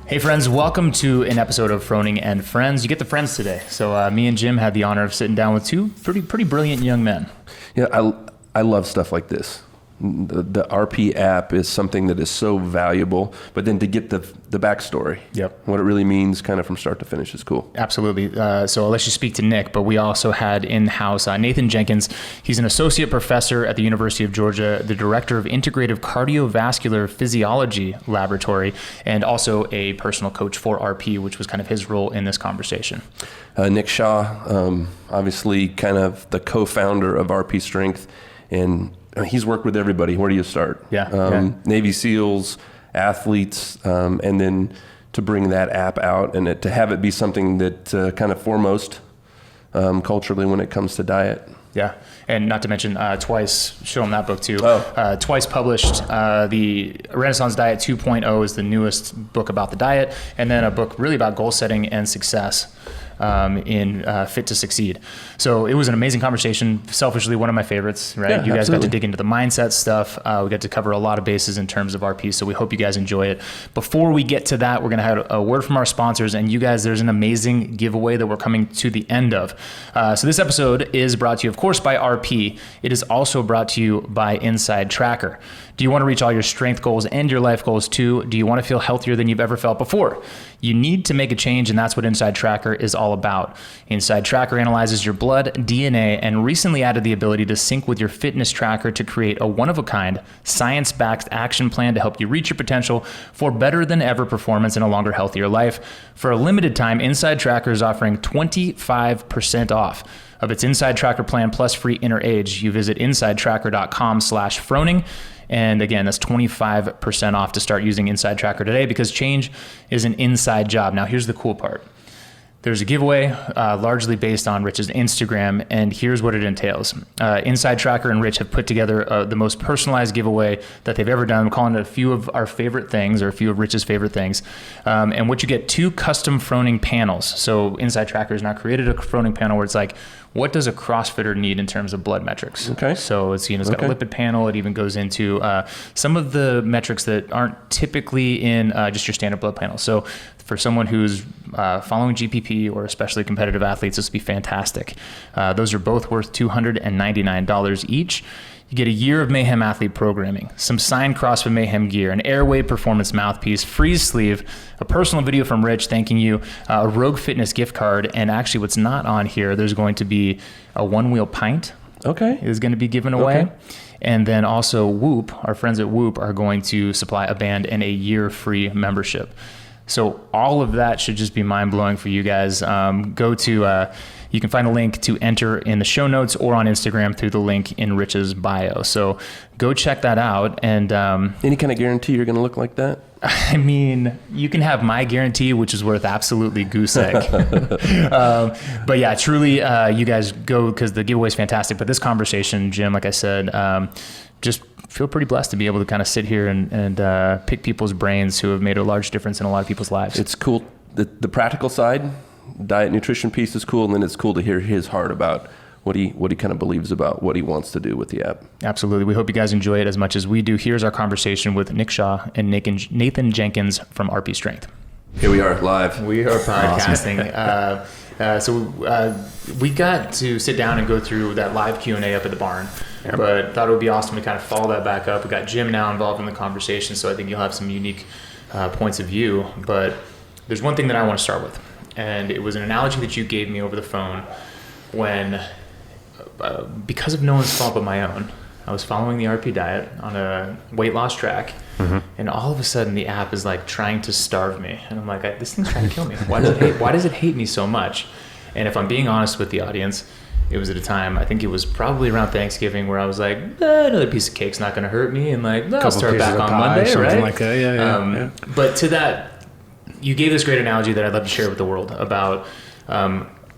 Hey friends, welcome to an episode of Froning and Friends. You get the friends today. So me and Jim had the honor of sitting down with two pretty brilliant young men. Yeah, I love stuff like this. The RP app is something that is so valuable, but then to get the backstory, what it really means kind of from start to finish is cool. Absolutely. So I'll let you speak to Nick, but we also had in-house Nathan Jenkins. He's an associate professor at the University of Georgia, the director of Integrative Cardiovascular Physiology Laboratory, and also a personal coach for RP, which was kind of his role in this conversation. Nick Shaw, obviously kind of the co-founder of RPstrength, and he's worked with everybody. Where do you start? Navy SEALs, athletes, and then to bring that app out and to have it be something that kind of foremost culturally when it comes to diet. Yeah, and not to mention twice, show them that book too. Twice published. The Renaissance Diet 2.0 is the newest book about the diet, and then a book really about goal setting and success in Fit to Succeed. So it was an amazing conversation. Selfishly, one of my favorites, right? Yeah, you guys absolutely. got to dig into the mindset stuff. We got to cover a lot of bases in terms of RP, so we hope you guys enjoy it. Before we get to that, we're going to have a word from our sponsors, and you guys, there's an amazing giveaway that we're coming to the end of. So this episode is brought to you, of course, by RP. It is also brought to you by InsideTracker. Do you want to reach all your strength goals and your life goals too? Do you want to feel healthier than you've ever felt before? You need to make a change, and that's what InsideTracker is all about. InsideTracker analyzes your blood, DNA, and recently added the ability to sync with your fitness tracker to create a one-of-a-kind, science-backed action plan to help you reach your potential for better than ever performance and a longer, healthier life. For a limited time, InsideTracker is offering 25% off of its InsideTracker plan plus free InnerAge. You visit InsideTracker.com/Froning. And again, that's 25% off to start using InsideTracker today because change is an inside job. Now, here's the cool part. There's a giveaway largely based on Rich's Instagram, and here's what it entails. InsideTracker and Rich have put together the most personalized giveaway that they've ever done. I'm calling it a few of our favorite things, or a few of Rich's favorite things. And what you get, 2 custom Froning panels. So InsideTracker has now created a Froning panel where it's like, what does a CrossFitter need in terms of blood metrics? Okay. So it's, it's got a lipid panel. It even goes into some of the metrics that aren't typically in just your standard blood panel. So for someone who's following GPP or especially competitive athletes, this would be fantastic. Those are both worth $299 each. You get a year of MayhemAthlete programming, some signed CrossFit Mayhem gear, an Airwaav performance mouthpiece, freeze sleeve, a personal video from Rich thanking you, a Roguefitness gift card, and actually what's not on here, there's going to be a OneWheel Pint. Is going to be given away. And then also Whoop, our friends at Whoop are going to supply a band and a year free membership. So all of that should just be mind-blowing for you guys. Go to, you can find a link to enter in the show notes or on Instagram through the link in Rich's bio. So go check that out. And any kind of guarantee you're going to look like that? I mean, you can have my guarantee, which is worth absolutely goose egg. But yeah, truly, you guys go because the giveaway is fantastic. But this conversation, Jim, like I said, just feel pretty blessed to be able to kind of sit here and pick people's brains who have made a large difference in a lot of people's lives. It's cool. The practical side, diet nutrition piece is cool, and then it's cool to hear his heart about what he kind of believes about what he wants to do with the app. Absolutely. We hope you guys enjoy it as much as we do. Here's our conversation with Nick Shaw and Nathan Jenkins from RPstrength. Here we are live. We are podcasting. So we got to sit down and go through that live Q&A up at the barn, but thought it would be awesome to kind of follow that back up. We got Jim now involved in the conversation, so I think you'll have some unique points of view. But there's one thing that I want to start with, and it was an analogy that you gave me over the phone when, because of no one's fault but my own, I was following the RP diet on a weight loss track, and all of a sudden the app is like trying to starve me, and I'm like, this thing's trying to kill me. Why does it hate me so much? And if I'm being honest with the audience, it was at a time, I think it was probably around Thanksgiving, where I was like, another piece of cake's not going to hurt me, and like, I'll start back on Monday, something right? Like that. Yeah. But to that, you gave this great analogy that I'd love to share with the world about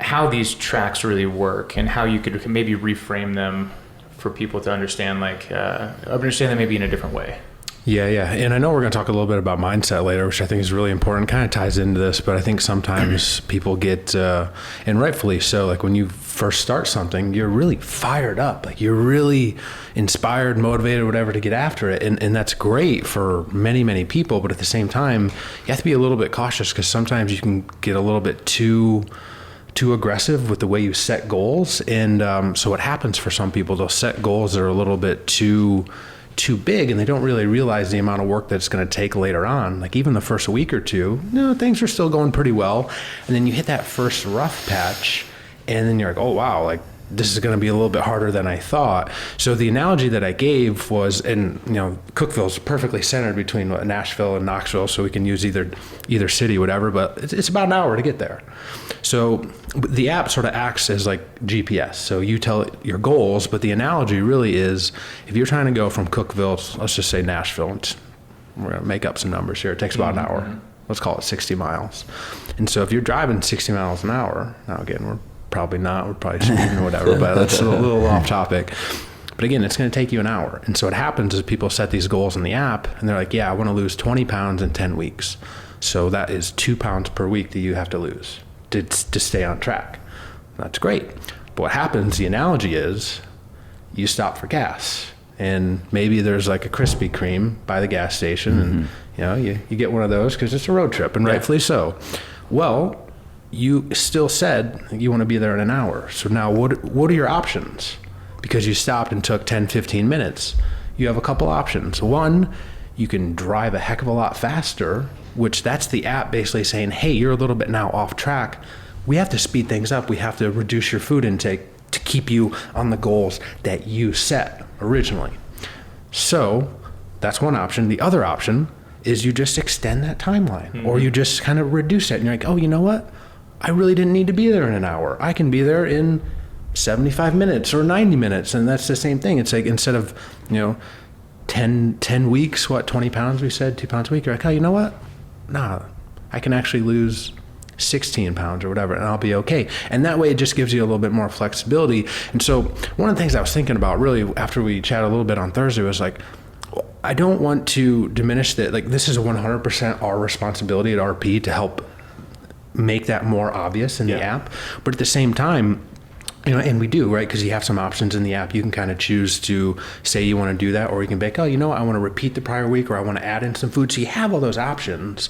how these tracks really work and how you could maybe reframe them for people to understand, understand them maybe in a different way. Yeah. And I know we're going to talk a little bit about mindset later, which I think is really important, kind of ties into this, but I think sometimes people get, and rightfully so, like when you first start something, you're really fired up, like you're really inspired, motivated, whatever, to get after it. And that's great for many, many people. But at the same time, you have to be a little bit cautious, because sometimes you can get a little bit too aggressive with the way you set goals. And so what happens for some people, they'll set goals that are a little bit too big, and they don't really realize the amount of work that it's going to take later on. Like even the first week or two, things are still going pretty well. And then you hit that first rough patch, and then you're like, oh wow, like this is going to be a little bit harder than I thought. So the analogy that I gave was, and Cookeville's perfectly centered between Nashville and Knoxville, so we can use either city, whatever, but it's about an hour to get there. So the app sort of acts as like GPS. So you tell it your goals, but the analogy really is, if you're trying to go from Cookeville, let's just say Nashville, we're going to make up some numbers here. It takes about an hour. Let's call it 60 miles. And so if you're driving 60 miles an hour, now again, we're probably speeding or whatever, but that's a little off topic. But again, it's going to take you an hour. And so what happens is people set these goals in the app, and they're like, I want to lose 20 pounds in 10 weeks. So that is 2 pounds per week that you have to lose to stay on track. That's great. But what happens, the analogy is, you stop for gas, and maybe there's like a Krispy Kreme by the gas station, and you get one of those because it's a road trip, and rightfully so. Well, you still said you want to be there in an hour. So now what are your options? Because you stopped and took 10, 15 minutes. You have a couple options. One, you can drive a heck of a lot faster, which that's the app basically saying, hey, you're a little bit now off track. We have to speed things up. We have to reduce your food intake to keep you on the goals that you set originally. So that's one option. The other option is you just extend that timeline, or you just kind of reduce it, and you're like, oh, you know what? I really didn't need to be there in an hour. I can be there in 75 minutes or 90 minutes. And that's the same thing. It's like, instead of, 10 weeks, 20 pounds, we said 2 pounds a week. You're like, oh, you know what? Nah, I can actually lose 16 pounds or whatever, and I'll be okay. And that way it just gives you a little bit more flexibility. And so one of the things I was thinking about really after we chatted a little bit on Thursday was like, I don't want to diminish that. Like, this is 100% our responsibility at RP to help make that more obvious in the app. But at the same time, and we do, right? Because you have some options in the app. You can kind of choose to say you want to do that, or you can be like, oh, I want to repeat the prior week, or I want to add in some food. So you have all those options.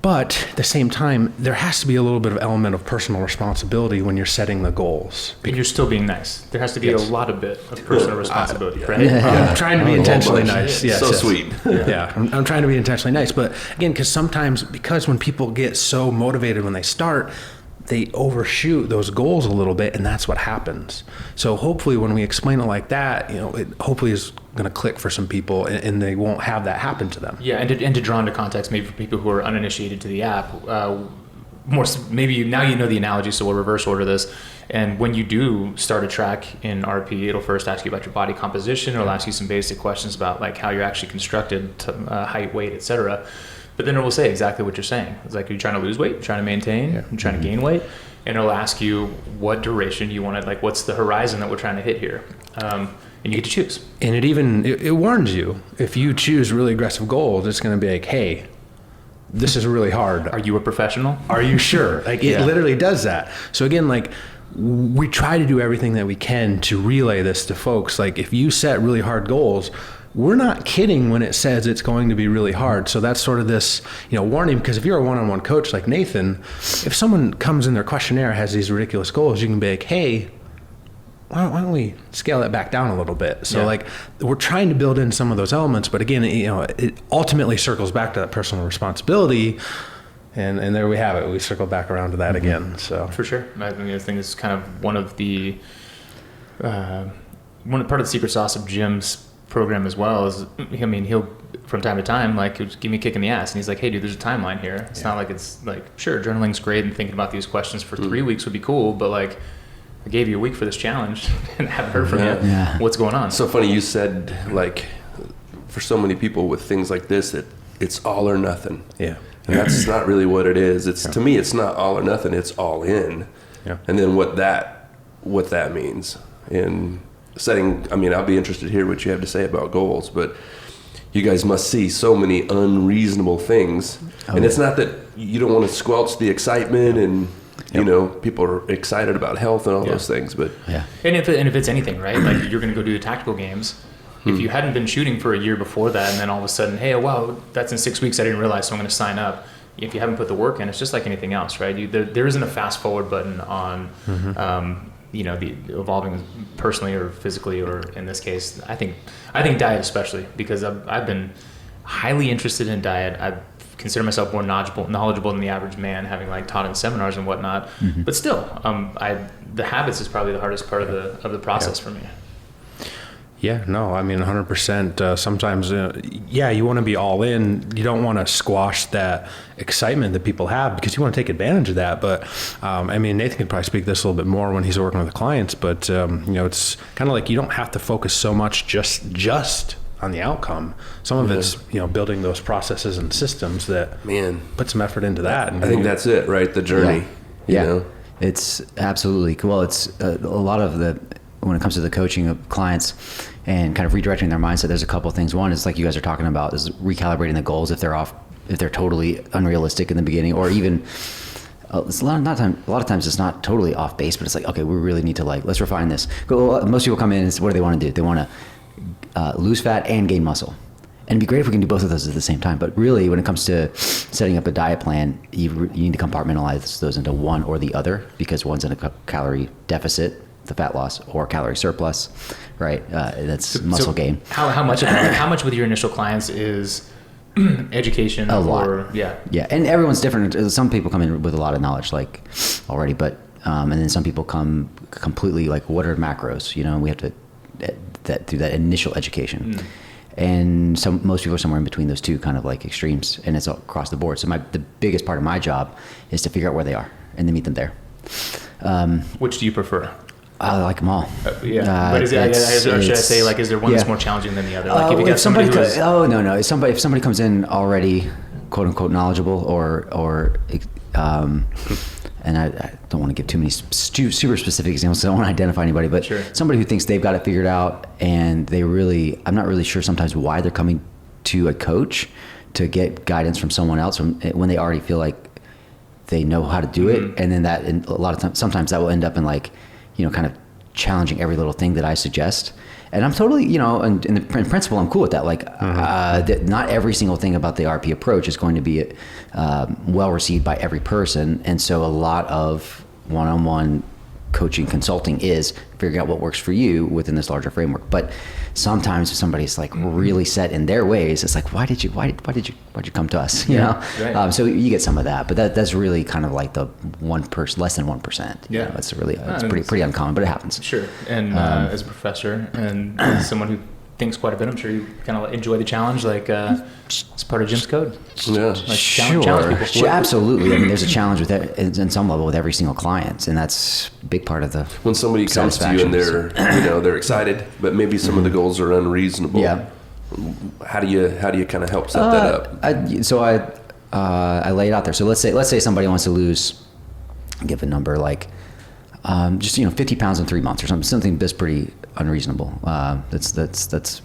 But at the same time, there has to be a little bit of element of personal responsibility when you're setting the goals. And you're still being nice. There has to be a lot of bit of personal responsibility, right? I'm trying to be intentionally nice. Yes, sweet. I'm trying to be intentionally nice. But again, because when people get so motivated when they start, they overshoot those goals a little bit, and that's what happens. So hopefully when we explain it like that, it hopefully is going to click for some people, and they won't have that happen to them. Yeah, and to draw into context, maybe for people who are uninitiated to the app, maybe now you know the analogy, so we'll reverse order this. And when you do start a track in RP, it'll first ask you about your body composition. It'll ask you some basic questions about like how you're actually constructed, height, weight, etc. But then it will say exactly what you're saying. It's like, are you trying to lose weight? You're trying to maintain? You're trying to gain weight? And it'll ask you what duration you want to, like, what's the horizon that we're trying to hit here? And you get to choose. And it warns you, if you choose really aggressive goals, it's going to be like, hey, this is really hard. Are you a professional? Are you sure? Like, it literally does that. So again, like, we try to do everything that we can to relay this to folks. Like, if you set really hard goals, we're not kidding when it says it's going to be really hard. So that's sort of this, warning, because if you're a one-on-one coach like Nathan, if someone comes in their questionnaire, has these ridiculous goals, you can be like, hey, why don't we scale that back down a little bit? So like, we're trying to build in some of those elements, but again, it ultimately circles back to that personal responsibility. And there we have it. We circle back around to that again. So for sure. I think it's kind of one of the, part of the secret sauce of Jim's program as well is, he'll from time to time, like, he'll just give me a kick in the ass, and he's like, hey dude, there's a timeline here. It's not like, it's like, sure, journaling's great and thinking about these questions for 3 weeks would be cool, but like, I gave you a week for this challenge and I haven't heard from you. What's going on? So funny you said, like, for so many people with things like this, it's all or nothing. Yeah. And that's not really what it is. To me, it's not all or nothing, it's all in. Yeah. And then what that means in setting, I'll be interested to hear what you have to say about goals, but you guys must see so many unreasonable things. And it's not that you don't want to squelch the excitement and, you know, people are excited about health and all those things, but And if it's anything, right? Like you're going to go do the tactical games. If you hadn't been shooting for a year before that, and then all of a sudden, hey, oh, wow, that's in 6 weeks, I didn't realize, so I'm going to sign up. If you haven't put the work in, it's just like anything else, right? There isn't a fast forward button on, you know, the evolving personally or physically, or in this case, I think diet especially, because I've been highly interested in diet. I consider myself more knowledgeable than the average man, having like taught in seminars and whatnot. But still, the habits is probably the hardest part of the process for me. Yeah, no, I mean, 100%. Sometimes, you want to be all in. You don't want to squash that excitement that people have, because you want to take advantage of that. But, I mean, Nathan could probably speak this a little bit more when he's working with the clients. But, you know, it's kind of like you don't have to focus so much just on the outcome. Some of it's, you know, building those processes and systems that put some effort into that. I think that's it, right? The journey. You know? It's absolutely cool. Well, it's a lot of when it comes to the coaching of clients and kind of redirecting their mindset, there's a couple of things. One is, like you guys are talking about, is recalibrating the goals if they're totally unrealistic in the beginning, or even it's a lot of times it's not totally off base, but it's like, okay, we really need to, like, let's refine this. Most people come in and what do they want to do? They want to lose fat and gain muscle. And it'd be great if we can do both of those at the same time. But really, when it comes to setting up a diet plan, you need to compartmentalize those into one or the other, because one's in a calorie deficit, the fat loss, or calorie surplus, right? That's muscle gain. How much with your initial clients is education? A lot. Yeah. And everyone's different. Some people come in with a lot of knowledge, like, already, but and then some people come completely like, what are macros? You know, we have to do that initial education. And most people are somewhere in between those two kind of like extremes, and it's all across the board. So the biggest part of my job is to figure out where they are and then meet them there. Which do you prefer? I like them all. But is there one that's more challenging than the other? Like if you got somebody no. If somebody comes in already quote unquote knowledgeable or and I don't want to give too many super specific examples, so I don't want to identify anybody, but somebody who thinks they've got it figured out, and I'm not really sure sometimes why they're coming to a coach to get guidance from someone else when they already feel like they know how to do it. And then a lot of times, sometimes that will end up in, like, you know, kind of challenging every little thing that I suggest. And I'm totally, you know, in principle, I'm cool with that. Like, not every single thing about the RP approach is going to be well received by every person. And so a lot of one-on-one coaching consulting is figuring out what works for you within this larger framework. But sometimes if somebody's like really set in their ways, it's like, why did you come to us? You know? Right. So you get some of that, but that's really kind of like the less than 1%. You know, it's really, it's pretty uncommon, but it happens. Sure. And as a professor and as someone who thinks quite a bit, I'm sure you kind of enjoy the challenge, like it's part of Jim's code. Yeah, like challenge people. Absolutely. I mean, there's a challenge with that in some level with every single client, and that's a big part of the when somebody comes to you and they're excited, but maybe some of the goals are unreasonable. Yeah. How do you kind of help set that up? I lay it out there. So let's say somebody wants to lose, give a number like just 50 pounds in 3 months or something that's pretty unreasonable. That's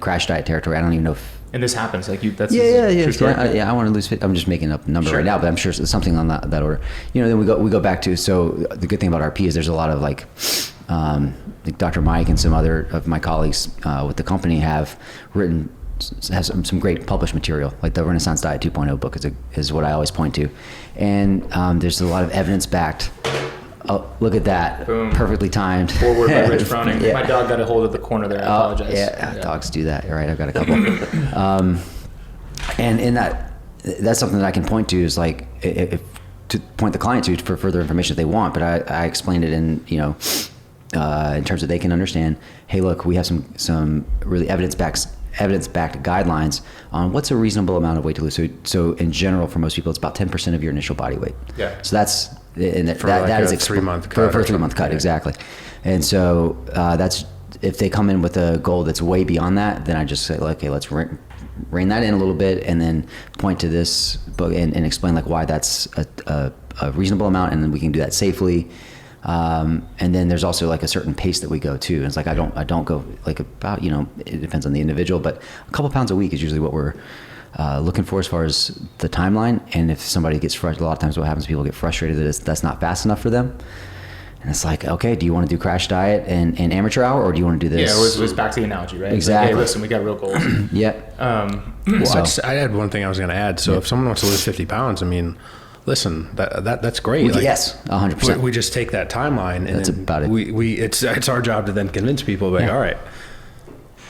crash diet territory. I don't even know if. And this happens, like you. That's I want to lose 50. I'm just making up a number right now, but I'm sure it's something on that order. Then we go back to. So the good thing about RP is there's a lot of like Dr. Mike and some other of my colleagues with the company has some great published material. Like the Renaissance Diet 2.0 book is what I always point to, and there's a lot of evidence backed. Oh, look at that. Boom. Perfectly timed. Forward by Rich Froning. Yeah. My dog got a hold of the corner there. I apologize. Yeah, dogs do that. All right, I've got a couple. And in that's something that I can point to is like, to point the client to for further information if they want, but I explained it in terms that they can understand, hey, look, we have some really evidence-backed guidelines on what's a reasonable amount of weight to lose. So in general, for most people, it's about 10% of your initial body weight. Yeah. So that's... And that is a 3-month cut. For a 3-month cut, exactly. And so that's if they come in with a goal that's way beyond that, then I just say, okay, let's rein that in a little bit, and then point to this book and explain like why that's a reasonable amount, and then we can do that safely And then there's also like a certain pace that we go to. And it's like, I don't go like about, it depends on the individual, but a couple pounds a week is usually what we're looking for as far as the timeline. And if somebody gets frustrated, a lot of times what happens, people get frustrated that that's not fast enough for them. And it's like, okay, do you want to do crash diet and amateur hour, or do you want to do this? Yeah, it was back to the analogy, right? Exactly. Like, hey, listen, we got real goals. Yeah. I had one thing I was going to add. So if someone wants to lose 50 pounds, I mean, listen, that's great. Yes, 100%. We just take that timeline, and that's about it. It's our job to then convince people, like, all right,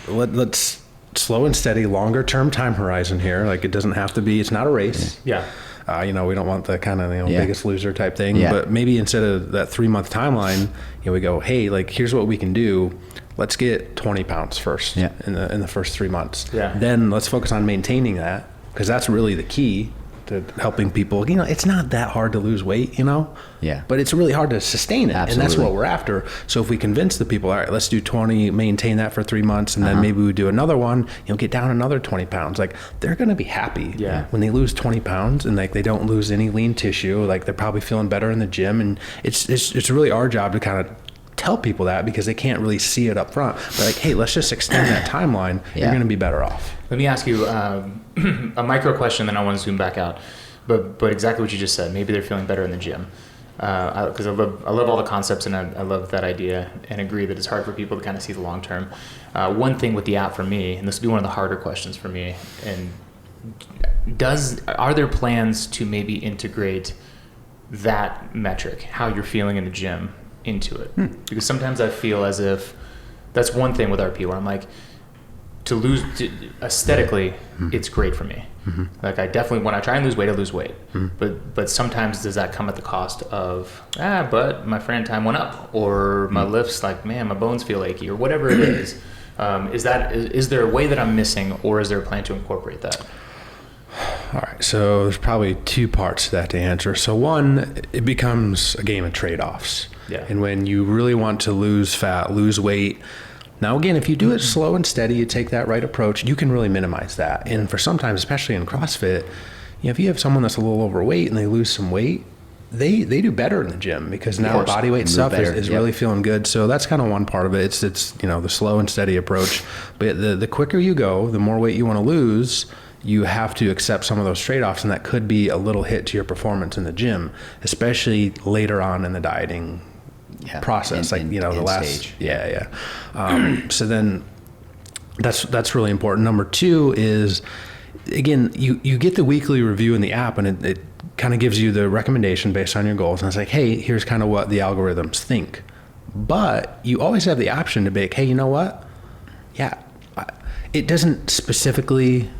let's slow and steady, longer term time horizon here. Like, it doesn't have to be. It's not a race. Yeah. We don't want the kind of biggest loser type thing, but maybe instead of that 3-month timeline, we go, hey, like, here's what we can do. Let's get 20 pounds first in the first 3 months. Yeah. Then let's focus on maintaining that, because that's really the key to helping people. It's not that hard to lose weight, Yeah. but it's really hard to sustain it. Absolutely. And that's what we're after. So if we convince the people, all right, let's do 20, maintain that for 3 months, and then maybe we do another one, get down another 20 pounds. Like, they're going to be happy when they lose 20 pounds and like they don't lose any lean tissue. Like, they're probably feeling better in the gym. And it's really our job to kind of tell people that, because they can't really see it up front. But like, hey, let's just extend that timeline. You're going to be better off. Let me ask you a micro question, then I want to zoom back out. But exactly what you just said. Maybe they're feeling better in the gym. Because I love all the concepts, and I love that idea, and agree that it's hard for people to kind of see the long term. One thing with the app for me, and this will be one of the harder questions for me, and are there plans to maybe integrate that metric, how you're feeling in the gym, into it? Because sometimes I feel as if that's one thing with RP where I'm like, aesthetically, it's great for me. Like, I definitely, when I try and lose weight, I lose weight. But sometimes does that come at the cost of, but my Fran time went up, or my lifts, like, man, my bones feel achy, or whatever it is. Is there a way that I'm missing, or is there a plan to incorporate that? All right, so there's probably 2 parts to that to answer. So one, it becomes a game of trade-offs. Yeah. And when you really want to lose fat, lose weight, now again, if you do it slow and steady, you take that right approach, you can really minimize that. And for sometimes, especially in CrossFit, if you have someone that's a little overweight and they lose some weight, they do better in the gym, because now body weight stuff is really feeling good. So that's kind of one part of it. It's the slow and steady approach. But the quicker you go, the more weight you want to lose, you have to accept some of those trade-offs, and that could be a little hit to your performance in the gym, especially later on in the dieting process, the last stage. So then that's really important. Number 2 is, again, you get the weekly review in the app, and it kind of gives you the recommendation based on your goals, and it's like, hey, here's kind of what the algorithms think. But you always have the option to be like, hey, you know what? It doesn't specifically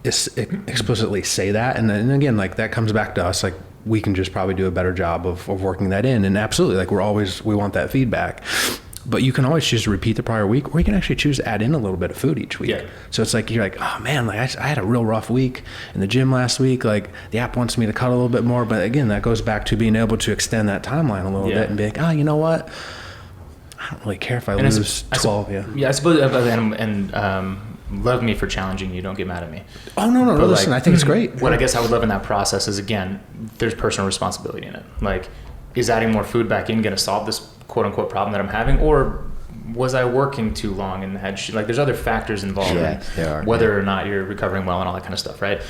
explicitly say that, and then again, like, that comes back to us. Like, we can just probably do a better job of working that in, and absolutely, like, we want that feedback. But you can always choose to repeat the prior week, or you can actually choose to add in a little bit of food each week. So it's like, you're like, oh man, like, I had a real rough week in the gym last week. Like, the app wants me to cut a little bit more, but again, that goes back to being able to extend that timeline a little bit and be like, you know what? I don't really care if I lose 12. I suppose, and love me for challenging you. Don't get mad at me. Oh, no. Listen, I think it's great. What I guess I would love in that process is, again, there's personal responsibility in it. Like, is adding more food back in going to solve this quote unquote problem that I'm having? Or was I working too long and like, there's other factors involved in whether or not you're recovering well and all that kind of stuff, right?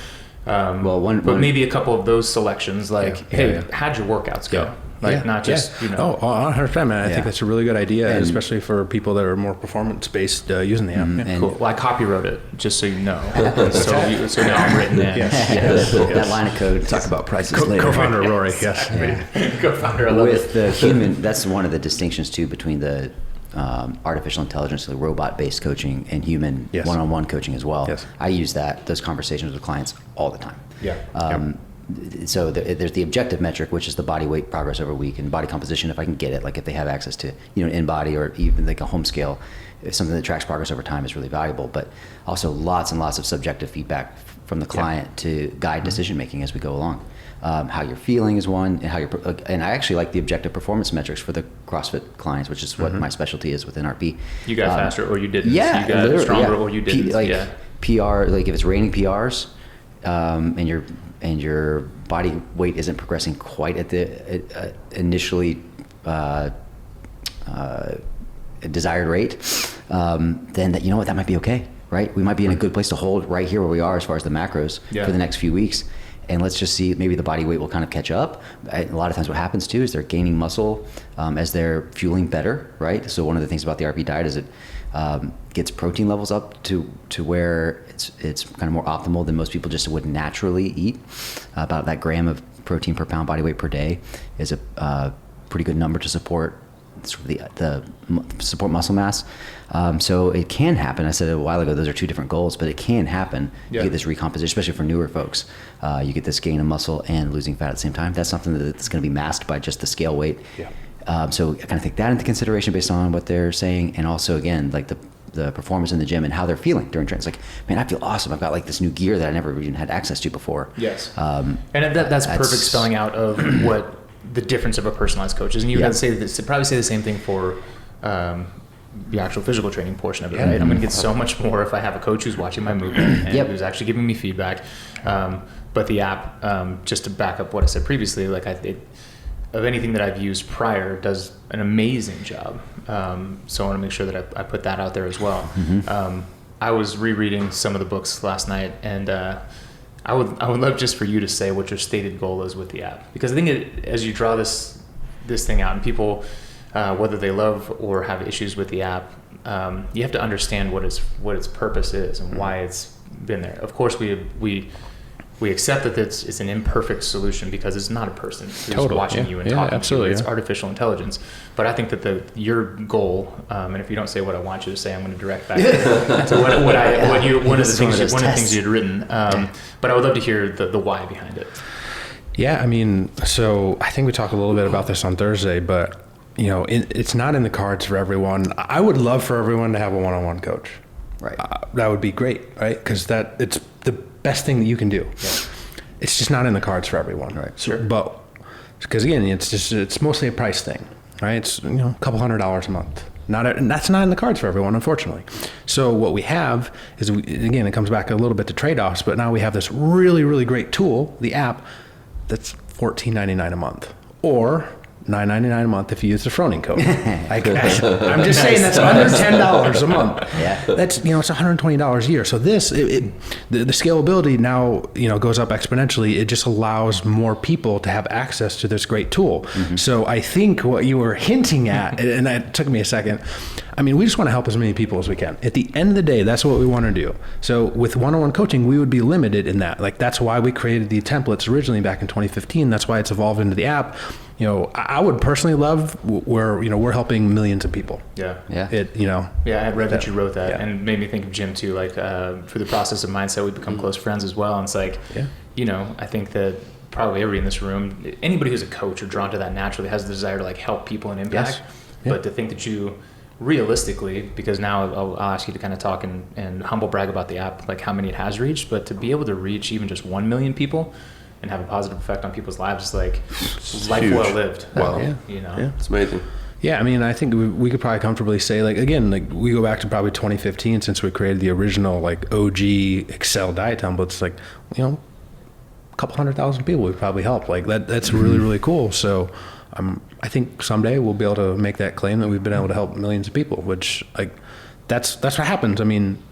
But maybe a couple of those selections, like, how'd your workouts go? Like, not just, Oh, 100%, man. I think that's a really good idea, especially for people that are more performance-based using the app. Cool. Well, I copywrote it, just so you know. so now I'm written in. That line of code. Talk about prices later. Co-founder Rory, Co-founder, I love with the human, that's one of the distinctions, too, between the artificial intelligence, the robot-based coaching, and human one-on-one coaching as well. I use those conversations with clients all the time. So there's the objective metric, which is the body weight progress over a week, and body composition, if I can get it, like if they have access to in body, or even like a home scale, if something that tracks progress over time is really valuable. But also lots and lots of subjective feedback from the client to guide decision making as we go along. How you're feeling is one, and and I actually like the objective performance metrics for the CrossFit clients, which is what my specialty is within RP. You got faster, or you didn't. Yeah, you got stronger, or you didn't. PR, like if it's raining PRs, and your body weight isn't progressing quite at the initially desired rate, then that, you know what, that might be okay, right? We might be in a good place to hold right here where we are as far as the macros for the next few weeks. And let's just see, maybe the body weight will kind of catch up. A lot of times what happens too is they're gaining muscle as they're fueling better, right? So one of the things about the RP diet is it gets protein levels up to where it's kind of more optimal than most people just would naturally eat. About that gram of protein per pound body weight per day is a pretty good number to support sort of the support muscle mass. So it can happen. I said a while ago, those are two different goals, but it can happen. You get this recomposition, especially for newer folks. You get this gain of muscle and losing fat at the same time. That's something that's going to be masked by just the scale weight. So I kind of take that into consideration based on what they're saying. And also, again, like the performance in the gym and how they're feeling during training. It's like, man, I feel awesome. I've got like this new gear that I never even had access to before. And that's perfect spelling out of what the difference of a personalized coach is. And you would say this, probably say the same thing for the actual physical training portion of it, right? I'm going to get so much more if I have a coach who's watching my movement and who's actually giving me feedback. But the app, just to back up what I said previously, like of anything that I've used prior, does an amazing job. So I want to make sure that I put that out there as well. I was rereading some of the books last night, and I would love just for you to say what your stated goal is with the app, because I think as you draw this thing out, and people, whether they love or have issues with the app, you have to understand what its purpose is and why it's been there. Of course, we accept that it's an imperfect solution because it's not a person who's watching you and talking to you. It's artificial intelligence. But I think that your goal, and if you don't say what I want you to say, I'm going to direct back to one of the things you'd written. But I would love to hear the why behind it. Yeah, I mean, so I think we talked a little bit about this on Thursday, but it's not in the cards for everyone. I would love for everyone to have a one-on-one coach. Right. That would be great, right? Because it's the best thing that you can do. It's just not in the cards for everyone. Right. Sure. But because again, it's mostly a price thing, right? It's a couple $100 a month. And that's not in the cards for everyone, unfortunately. So what we have is, again, it comes back a little bit to trade-offs, but now we have this really, really great tool, the app, that's $14.99 a month, or $9.99 a month if you use the Froning code. I'm just saying that's under $10 a month. That's it's $120 a year. So this the scalability now goes up exponentially. It just allows more people to have access to this great tool. So I think what you were hinting at, and it took me a second. I mean, we just want to help as many people as we can. At the end of the day, that's what we want to do. So with one-on-one coaching, we would be limited in that. Like, that's why we created the templates originally back in 2015. That's why it's evolved into the app. I would personally love where, we're helping millions of people. I had read that you wrote that, and it made me think of Jim too. Like, through the process of mindset, we've become close friends as well. And it's like, I think that probably everybody in this room, anybody who's a coach or drawn to that naturally has the desire to like help people and impact. But to think that you realistically, because now I'll ask you to kind of talk and humble brag about the app, like how many it has reached, but to be able to reach even just 1 million people and have a positive effect on people's lives is like life well lived. Wow. It's amazing. Yeah, I mean, I think we could probably comfortably say, like, again, like we go back to probably 2015 since we created the original like OG Excel diet templates, like, a couple 100,000 people we've probably helped. Like that's really, really cool. So I think someday we'll be able to make that claim that we've been able to help millions of people, which like that's what happens. I mean,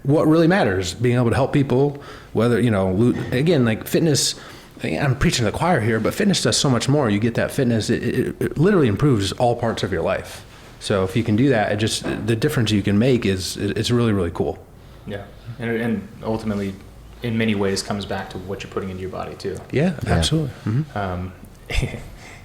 what really matters, being able to help people, whether, again, like fitness, I'm preaching to the choir here, but fitness does so much more. You get that fitness, it literally improves all parts of your life. So if you can do that, the difference you can make it's really, really cool. Yeah. And ultimately, in many ways, comes back to what you're putting into your body too. Yeah, absolutely. Mm-hmm.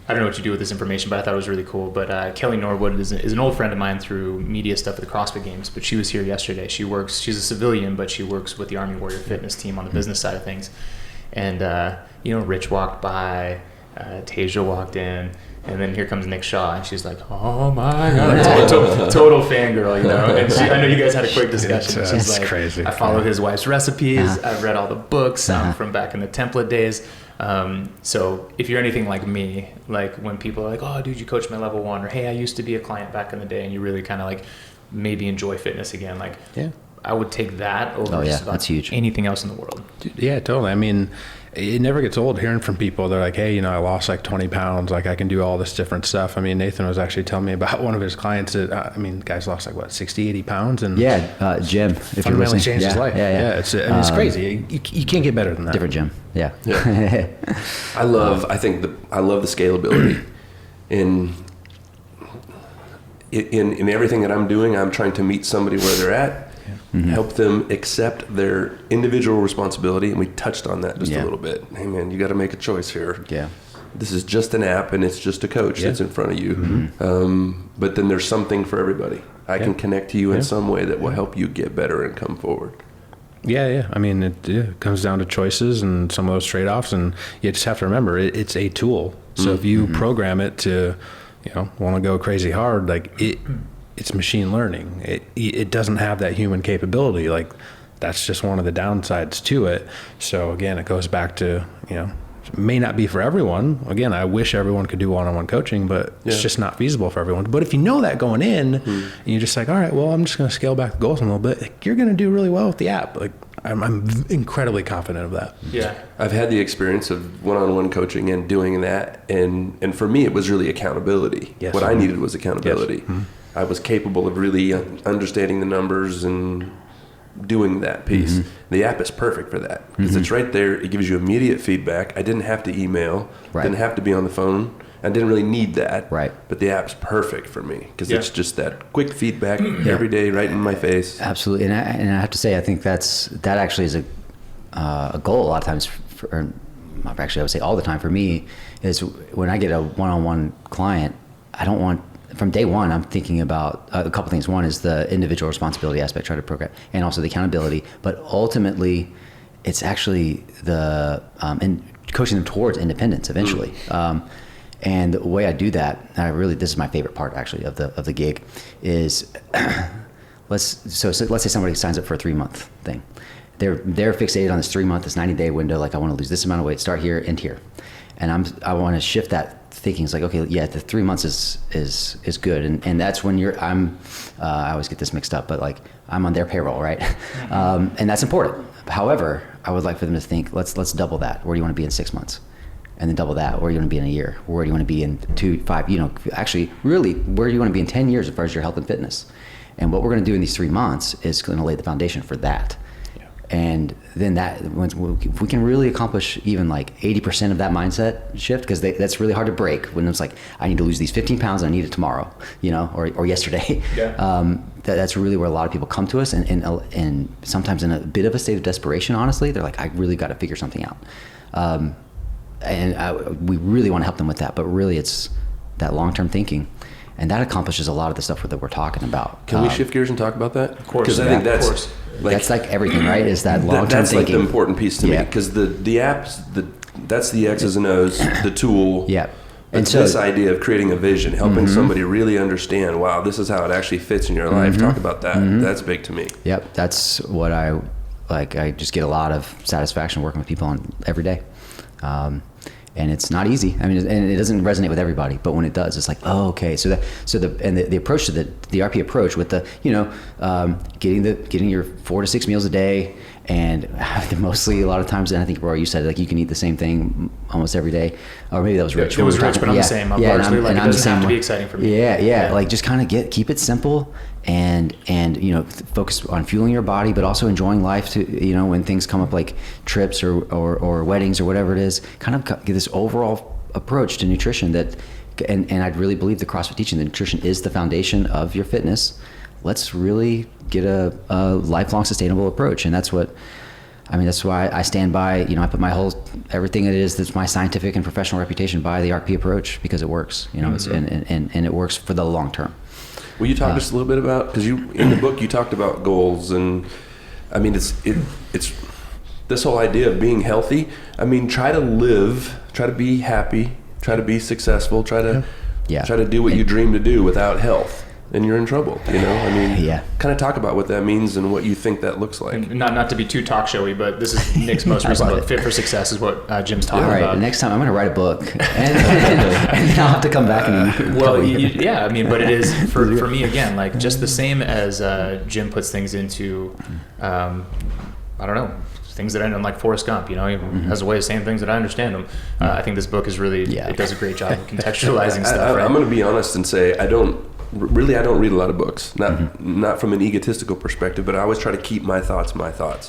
I don't know what you do with this information, but I thought it was really cool. But Kelly Norwood is an old friend of mine through media stuff at the CrossFit Games, but she was here yesterday. She's a civilian, but she works with the Army Warrior Fitness team on the business side of things. And, Rich walked by, Tasia walked in, and then here comes Nick Shaw, and she's like, oh my God, total fangirl, And I know you guys had a quick discussion. She's like, crazy. I follow his wife's recipes. I've read all the books from back in the template days. So if you're anything like me, like when people are like, oh dude, you coached my level 1, or hey, I used to be a client back in the day, and you really kind of like maybe enjoy fitness again. Like, I would take that over just about that's huge. anything else in the world. Yeah, totally. I mean, it never gets old hearing from people. They're like, hey, I lost like 20 pounds. Like I can do all this different stuff. I mean, Nathan was actually telling me about one of his clients that, guy's lost like 60, 80 pounds. And Jim, if you're fundamentally listening. changed his life. Yeah. It's crazy. You can't get better than that. Different Jim. Yeah. I love the scalability in everything that I'm doing. I'm trying to meet somebody where they're at. Help them accept their individual responsibility, and we touched on that just a little bit. Hey man, you got to make a choice here. Yeah, this is just an app, and it's just a coach that's in front of you. But then there's something for everybody. I can connect to you in some way that will help you get better and come forward. Yeah. I mean, it comes down to choices and some of those trade-offs, and you just have to remember it's a tool. So if you program it to, want to go crazy hard, like it's machine learning. It doesn't have that human capability. Like that's just one of the downsides to it. So again, it goes back to, it may not be for everyone. Again, I wish everyone could do one-on-one coaching, but it's just not feasible for everyone. But if you know that going in, and you're just like, all right, well, I'm just going to scale back the goals a little bit. Like, you're going to do really well with the app. Like I'm incredibly confident of that. Yeah. I've had the experience of one-on-one coaching and doing that. And for me, it was really accountability. Yes. What I needed was accountability. Yes. I was capable of really understanding the numbers and doing that piece. The app is perfect for that because it's right there. It gives you immediate feedback. I didn't have to email, didn't have to be on the phone. I didn't really need that. Right. But the app's perfect for me because it's just that quick feedback every day right in my face. Absolutely. And I have to say, I think that actually is a goal a lot of times actually I would say all the time for me is when I get a one-on-one client, I don't want, from day one, I'm thinking about a couple things. One is the individual responsibility aspect, try to program, and also the accountability. But ultimately, it's actually the and coaching them towards independence eventually. And the way I do that, this is my favorite part actually of the gig, is let's say somebody signs up for a 3-month thing. They're fixated on this 3-month, this 90-day window. Like I want to lose this amount of weight, start here, end here, and I want to shift that thinking. It's like, okay, yeah, the 3 months is good, and that's when I always get this mixed up, but like I'm on their payroll, right? And that's important. However, I would like for them to think, let's double that. Where do you want to be in 6 months? And then double that. Where do you want to be in a year? Where do you want to be in 2, 5? Actually, really, where do you want to be in 10 years as far as your health and fitness? And what we're going to do in these 3 months is going to lay the foundation for that. And then if we can really accomplish even like 80% of that mindset shift, because that's really hard to break when it's like, I need to lose these 15 pounds, I need it tomorrow, or yesterday. Yeah. That's really where a lot of people come to us, and sometimes in a bit of a state of desperation, honestly, they're like, I really got to figure something out. We really want to help them with that, but really it's that long-term thinking. And that accomplishes a lot of the stuff that we're talking about. Can we shift gears and talk about that? Of course. Because I think that's that's like everything, right? Is that long-term that's thinking. Like the important piece to me, because the apps, that's the X's and O's, the tool. Yeah. And so this idea of creating a vision, helping somebody really understand, wow, this is how it actually fits in your life. Talk about that. That's big to me. Yep. That's what I like. I just get a lot of satisfaction working with people on every day. And it's not easy. I mean, and it doesn't resonate with everybody, but when it does, it's like, oh, okay. So the approach to the RP approach with the, getting your 4 to 6 meals a day, and mostly a lot of times, and I think Roy, you said like you can eat the same thing almost every day, or maybe that was Rich. It was Rich, but I'm the same. I'm largely like, it doesn't have to be exciting for me. Yeah. Like just kind of keep it simple, and focus on fueling your body, but also enjoying life to, when things come up like trips or weddings or whatever it is, kind of get this overall approach to nutrition that, and I'd really believe the CrossFit teaching that nutrition is the foundation of your fitness. Let's really get a lifelong sustainable approach. And that's why I stand by, I put my everything that's my scientific and professional reputation by the RP approach, because it works, it's, and it works for the long term. Will you talk just a little bit about, because in the book you talked about goals, and I mean it's this whole idea of being healthy. I mean, try to be happy, try to be successful, try to do what you dream to do without health. and you're in trouble, you know? I mean, Yeah. kind of talk about what that means and what you think that looks like. And not to be too talk showy, but this is Nick's most recent book, Fit for Success, is what Jim's talking All right, about. next time I'm going to write a book, and then I'll have to come back and Well, yeah, I mean, but it is for me again, like just the same as Jim puts things into, I don't know, things that I know, like Forrest Gump, you know, he has a way of saying things that I understand them. I think this book is really, it does a great job of contextualizing stuff. Right? I'm going to be honest and say I don't read a lot of books, not from an egotistical perspective, but I always try to keep my thoughts.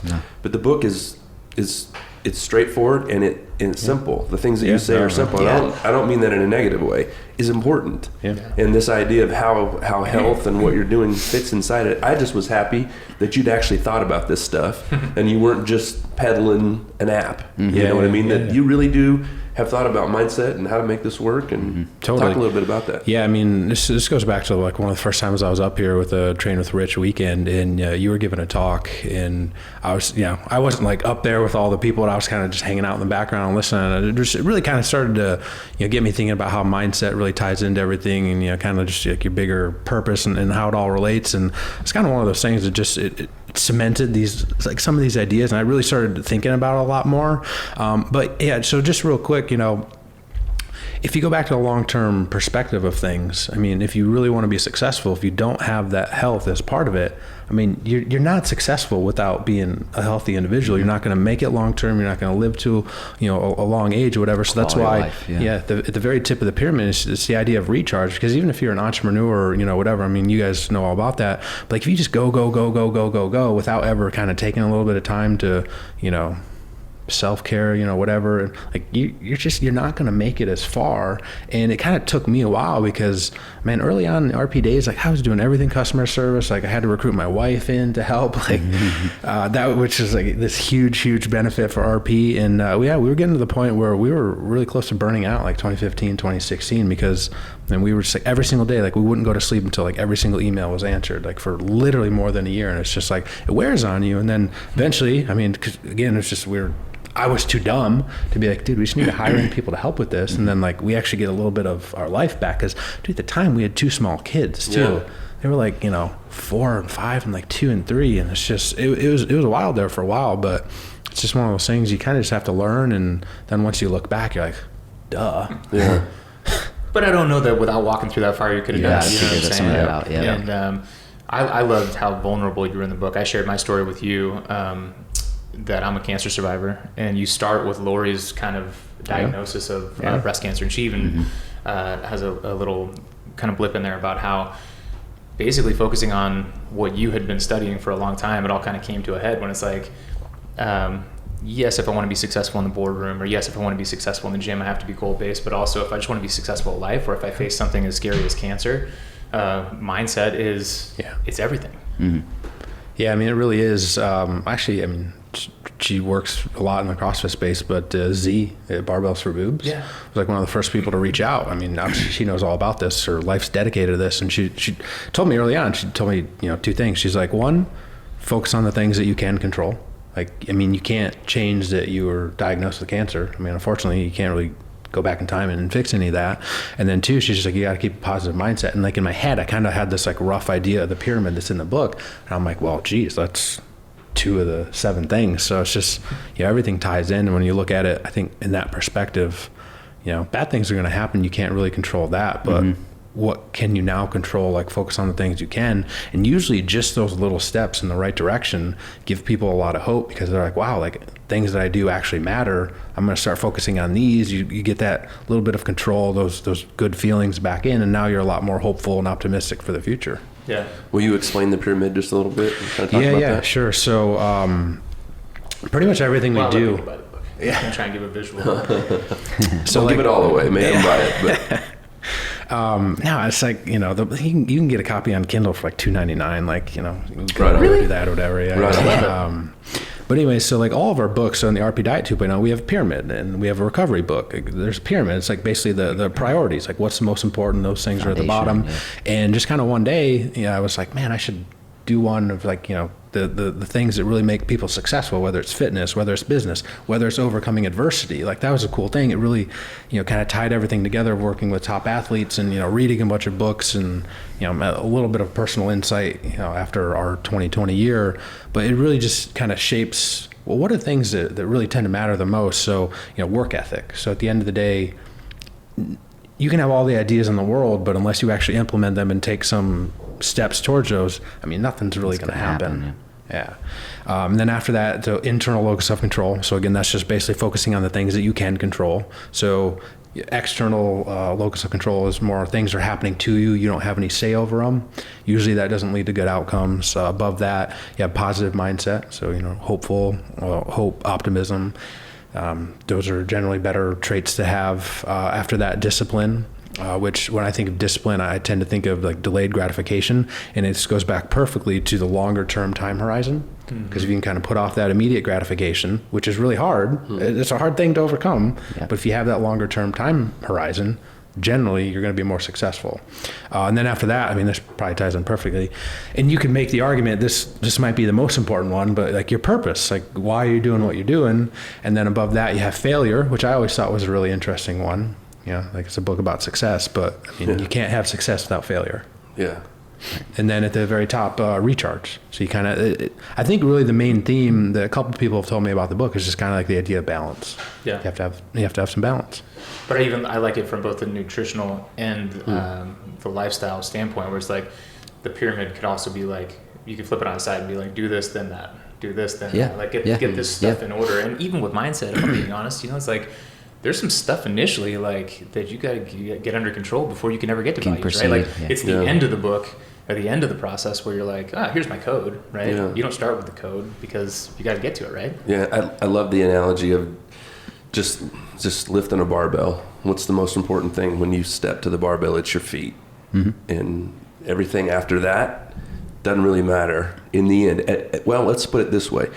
No. But the book is it's straightforward and it's simple. The things that you say are simple. And I don't mean that in a negative way. Is important. And this idea of how health and what you're doing fits inside it. I just was happy that you'd actually thought about this stuff and you weren't just peddling an app. You know what I mean? That you really do have thought about mindset and how to make this work, and talk a little bit about that. Yeah, I mean, this goes back to like one of the first times I was up here with a Train with Rich weekend, and you were giving a talk, and I was, I wasn't like up there with all the people, but I was kind of just hanging out in the background and listening. And it really kind of started to, get me thinking about how mindset really ties into everything, and kind of just like your bigger purpose and how it all relates. And it's kind of one of those things that just it cemented these, like some of these ideas, and I really started thinking about it a lot more. But yeah, so just real quick, if you go back to a long-term perspective of things, I mean, if you really want to be successful, if you don't have that health as part of it, I mean, you're not successful without being a healthy individual. You're not going to make it long-term. You're not going to live to, a long age or whatever. So that's why, at the very tip of the pyramid is the idea of recharge. Because even if you're an entrepreneur or, whatever, I mean, you guys know all about that. But like if you just go without ever kind of taking a little bit of time to, self-care, whatever, like you're not going to make it as far. And it kind of took me a while because, man, early on in RP days, like I was doing everything customer service. Like I had to recruit my wife in to help, like that, which is like this huge benefit for RP. And we were getting to the point where we were really close to burning out, like 2015, 2016, because then we were just like every single day, like we wouldn't go to sleep until like every single email was answered, like for literally more than a year. And it's just like, it wears on you. And then eventually, I mean, 'cause again, it's just I was too dumb to be like, dude, we just need to hire in people to help with this. And then like, we actually get a little bit of our life back. Cause dude, at the time we had two small kids too. Yeah. They were like, 4 and 5 and like 2 and 3. And it's just, it was wild there for a while, but it's just one of those things you kind of just have to learn. And then once you look back, you're like, duh. Yeah. But I don't know that without walking through that fire, you could have done it. You know what I'm saying? Out, And I loved how vulnerable you were in the book. I shared my story with you, that I'm a cancer survivor, and you start with Lori's kind of diagnosis of breast cancer, and she even has a little kind of blip in there about how basically focusing on what you had been studying for a long time, it all kind of came to a head when it's like, yes, if I want to be successful in the boardroom, or yes, if I want to be successful in the gym, I have to be goal-based, but also if I just want to be successful in life, or if I face something as scary as cancer, mindset is, it's everything. Mm-hmm. Yeah, I mean, it really is. Actually, I mean, she works a lot in the CrossFit space, but Z, Barbells for Boobs, was like one of the first people to reach out. I mean, obviously she knows all about this. Her life's dedicated to this. And she told me early on, she told me, 2 things. She's like, 1, focus on the things that you can control. Like, I mean, you can't change that you were diagnosed with cancer. I mean, unfortunately, you can't really go back in time and fix any of that. And then 2, she's just like, you got to keep a positive mindset. And like in my head, I kind of had this like rough idea of the pyramid that's in the book. And I'm like, well, geez, that's 2 of the 7 things. So it's just, everything ties in. And when you look at it, I think in that perspective, bad things are going to happen. You can't really control that, but what can you now control? Like focus on the things you can. And usually just those little steps in the right direction give people a lot of hope, because they're like, wow, like things that I do actually matter. I'm going to start focusing on these. You get that little bit of control, those good feelings back in. And now you're a lot more hopeful and optimistic for the future. Yeah. Will you explain the pyramid just a little bit? Kind of talk about that? Sure. So pretty much everything we do. I'm trying to give a visual. So don't give it all away. Mayhem buy it. But. No, it's like, you can get a copy on Kindle for like $2.99. Like, you can do that or whatever. Yeah. Right. But anyway, so like all of our books on the RP Diet 2.0, we have a pyramid, and we have a recovery book. There's a pyramid. It's like basically the priorities, like what's the most important. Those things are at the bottom. Yeah. And just kind of one day, I was like, man, I should do one of like, the the things that really make people successful, whether it's fitness, whether it's business, whether it's overcoming adversity. Like that was a cool thing. It really, kind of tied everything together, working with top athletes and, reading a bunch of books and, a little bit of personal insight, after our 2020 year, but it really just kind of shapes, well, what are things that really tend to matter the most? So, work ethic. So at the end of the day, you can have all the ideas in the world, but unless you actually implement them and take some steps towards those, nothing's really going to happen. Yeah. And then after that, the internal locus of control. So again, that's just basically focusing on the things that you can control. So external locus of control is more things are happening to you. You don't have any say over them. Usually that doesn't lead to good outcomes. Above that, you have positive mindset. So, hopeful, hope, optimism. Those are generally better traits to have. After that, discipline, which when I think of discipline, I tend to think of like delayed gratification, and it goes back perfectly to the longer term time horizon. Because if you can kind of put off that immediate gratification, which is really hard, it's a hard thing to overcome. Yeah. But if you have that longer term time horizon, generally you're going to be more successful. And then after that, this probably ties in perfectly. And you can make the argument, this might be the most important one, but like your purpose, like why are you doing what you're doing? And then above that, you have failure, which I always thought was a really interesting one. Like it's a book about success, but you can't have success without failure. Yeah. And then at the very top, recharge. So you kind of, I think really the main theme that a couple of people have told me about the book is just kind of like the idea of balance. Yeah. You have to have some balance. But I like it from both the nutritional and the lifestyle standpoint, where it's like the pyramid could also be like, you could flip it on its side and be like, do this, then that, do this, then that. Like get this stuff in order. And even with mindset, if I'm being honest, it's like, there's some stuff initially like that you got to get under control before you can ever get to values, right? Like it's the end of the book or the end of the process where you're like, here's my code, right? Yeah. You don't start with the code because you got to get to it, right? Yeah, I love the analogy of just lifting a barbell. What's the most important thing when you step to the barbell? It's your feet. Mm-hmm. And everything after that doesn't really matter in the end. Well, let's put it this way.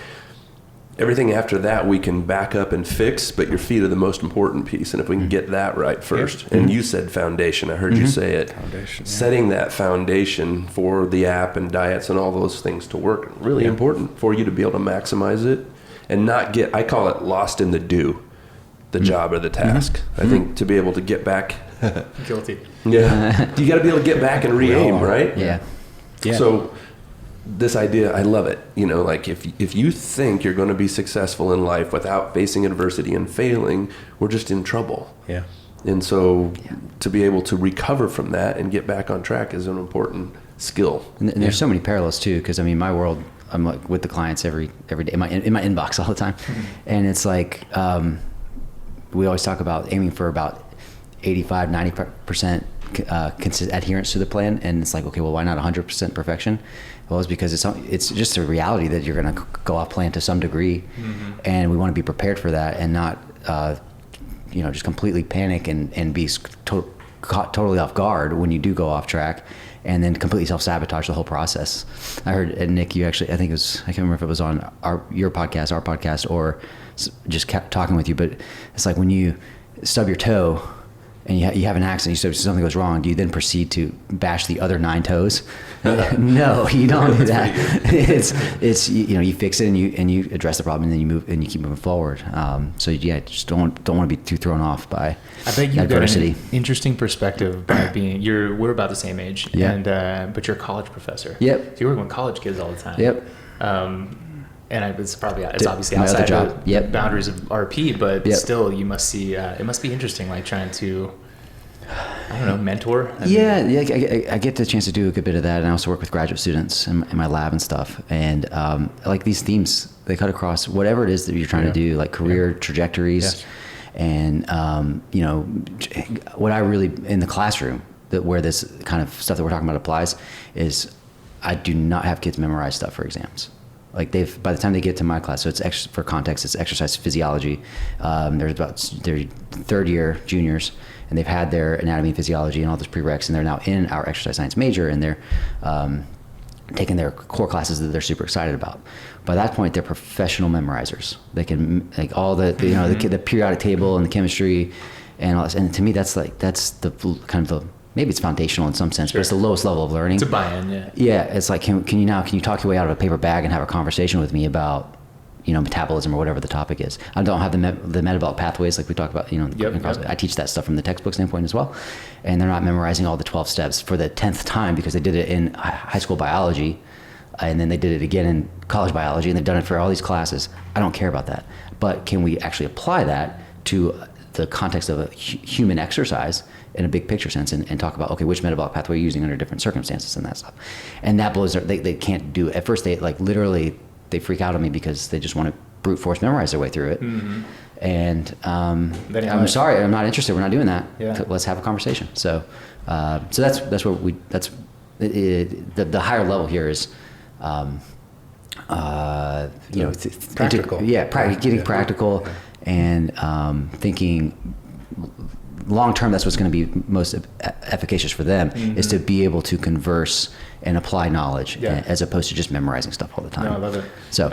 Everything after that we can back up and fix, but your feet are the most important piece. And if we can get that right first, and you said foundation, I heard you say it. Foundation, setting that foundation for the app and diets and all those things to work, really important for you to be able to maximize it and not get, I call it lost in the the job or the task. I think to be able to get back. Guilty. Yeah. You got to be able to get back and re-aim, right? Yeah. So this idea, I love it. Like if you think you're going to be successful in life without facing adversity and failing, we're just in trouble. Yeah. And so to be able to recover from that and get back on track is an important skill. And there's so many parallels too, because my world, I'm like with the clients every day in my inbox all the time, and it's like we always talk about aiming for about 85-90% adherence to the plan, and it's like, okay, well, why not 100% perfection? Well, it's because it's just a reality that you're going to go off plan to some degree, and we want to be prepared for that and not, just completely panic and be caught totally off guard when you do go off track, and then completely self-sabotage the whole process. I heard, Nick, you actually, I think it was, I can't remember if it was on your podcast, our podcast, or just kept talking with you, but it's like when you stub your toe and you have an accident, something goes wrong, do you then proceed to bash the other 9 toes? No, you don't do that. It's you fix it and you address the problem, and then you move and you keep moving forward. Just don't want to be too thrown off by I bet you've adversity. Got an interesting perspective by being we're about the same age, and but you're a college professor. Yep. So you're working with college kids all the time. Yep. It's obviously outside the boundaries of RP, but still you must see it must be interesting, like trying to, I don't know, mentor. I get the chance to do a good bit of that, and I also work with graduate students in my lab and stuff. And like these themes, they cut across whatever it is that you're trying to do, like career trajectories, and what I really in the classroom where this kind of stuff that we're talking about applies is I do not have kids memorize stuff for exams. Like by the time they get to my class, so it's for context, it's exercise physiology. They're third year juniors, and they've had their anatomy and physiology and all those prereqs, and they're now in our exercise science major, and they're taking their core classes that they're super excited about. By that point, they're professional memorizers. They can like all the the periodic table and the chemistry and all this. And to me, that's the kind of maybe it's foundational in some sense, but it's the lowest level of learning. It's a buy-in, yeah. Yeah, it's like, can you talk your way out of a paper bag and have a conversation with me about, metabolism or whatever the topic is. I don't have the metabolic pathways like we talk about, in CrossFit. I teach that stuff from the textbook standpoint as well. And they're not memorizing all the 12 steps for the 10th time because they did it in high school biology, and then they did it again in college biology, and they've done it for all these classes. I don't care about that. But can we actually apply that to the context of a human exercise in a big picture sense and talk about, okay, which metabolic pathway you're using under different circumstances and that stuff. And that blows they can't do it. At first, they literally, they freak out on me because they just want to brute force memorize their way through it. Mm-hmm. And I'm sorry, I'm not interested. We're not doing that. Yeah. Let's have a conversation. So that's what the higher level here is, practical. Getting practical and thinking long term. That's what's going to be most efficacious for them, is to be able to converse and apply knowledge as opposed to just memorizing stuff all the time. No, I love it. So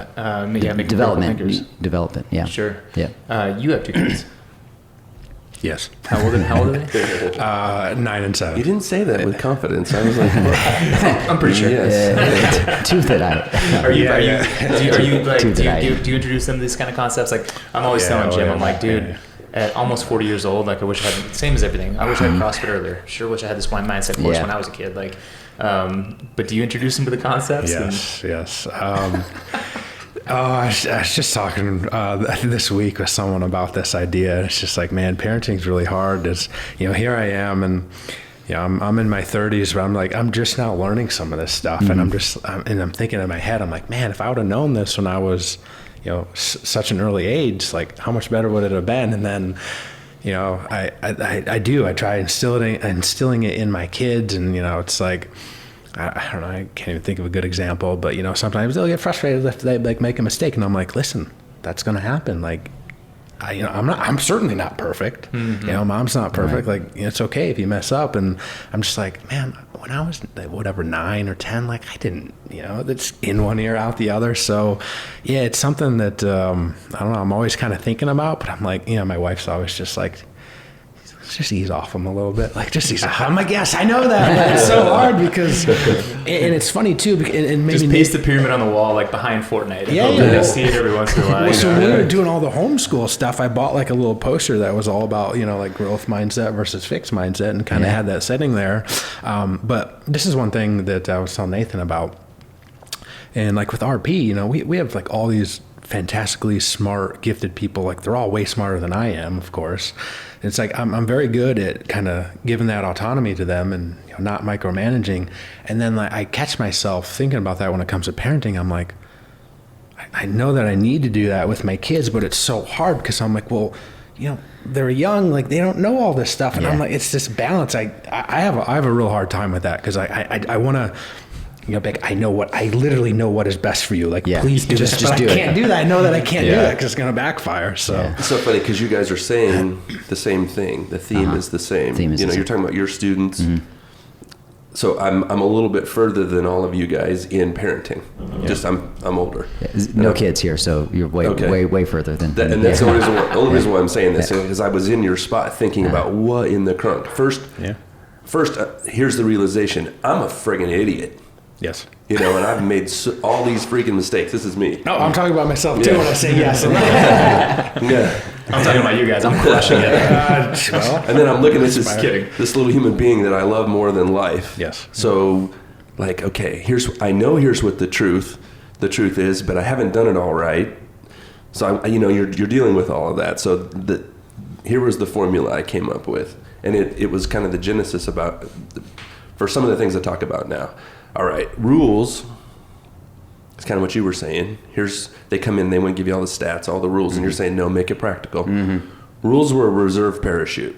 development. Yeah. Sure. Yeah. You have 2 kids. Yes. How old are they? 9 and 7. You didn't say that with confidence. I was like, I'm pretty sure. Yes. 2 that I. Do you introduce them to these kind of concepts? Like, I'm always telling Jim, I'm like, dude, at almost 40 years old, like, I wish I had, same as everything. I wish I had CrossFit earlier. Sure wish I had this mindset course when I was a kid. Like, but do you introduce them to the concepts? Yes. I was just talking this week with someone about this idea. It's just like, man, parenting's really hard. It's, here I am, and I'm in my 30s, but I'm like, I'm just now learning some of this stuff, and I'm thinking in my head, I'm like, man, if I would have known this when I was, such an early age, like, how much better would it have been? And then, I try instilling it in my kids, and it's like, I don't know, I can't even think of a good example, but sometimes they'll get frustrated if they make a mistake, and I'm like, listen, that's going to happen. Like, I'm certainly not perfect. Mm-hmm. Mom's not perfect. Right. Like, it's okay if you mess up. And I'm just like, man, when I was 9 or 10, like, I didn't, that's in one ear, out the other. So yeah, it's something that, I don't know, I'm always kind of thinking about, but I'm like, my wife's always just like, just ease off them a little bit. Like, just ease off. I'm like, yes, I know that. But it's so hard because, and it's funny too, and maybe just paste the pyramid on the wall, like behind Fortnite. Yeah. See it every once in a while. Well, so when we were doing all the homeschool stuff, I bought like a little poster that was all about, like growth mindset versus fixed mindset, and kind of had that setting there. But this is one thing that I was telling Nathan about. And like with RP, we have like all these fantastically smart, gifted people. Like, they're all way smarter than I am, of course. It's like I'm very good at kind of giving that autonomy to them and not micromanaging. And then like, I catch myself thinking about that when it comes to parenting. I'm like, I know that I need to do that with my kids, but it's so hard because I'm like, well, they're young, like, they don't know all this stuff. And I'm like, it's this balance. I have a real hard time with that because I want to. I literally know what is best for you. Like, please do this. But I can't do that. I know that I can't do that because it's going to backfire. So it's so funny because you guys are saying the same thing. The theme is the same. You're talking about your students. Mm-hmm. So I'm a little bit further than all of you guys in parenting. Yeah. Just I'm older. Yeah. No kids here, so you're way further than. And that's the only reason why I'm saying this is I was in your spot thinking about what in the current. First, here's the realization: I'm a friggin' idiot. Yes. And I've made all these freaking mistakes. This is me. No, I'm talking about myself too when I say yes. I'm talking about you guys. I'm crushing it. And then I'm looking at this little human being that I love more than life. Yes. So, like, okay, here's what the truth is, but I haven't done it all right. So, you're dealing with all of that. So here was the formula I came up with, and it was kind of the genesis for some of the things I talk about now. All right, rules. It's kind of what you were saying. They come in, they want to give you all the stats, all the rules, and you're saying, no, make it practical. Mm-hmm. Rules were a reserve parachute.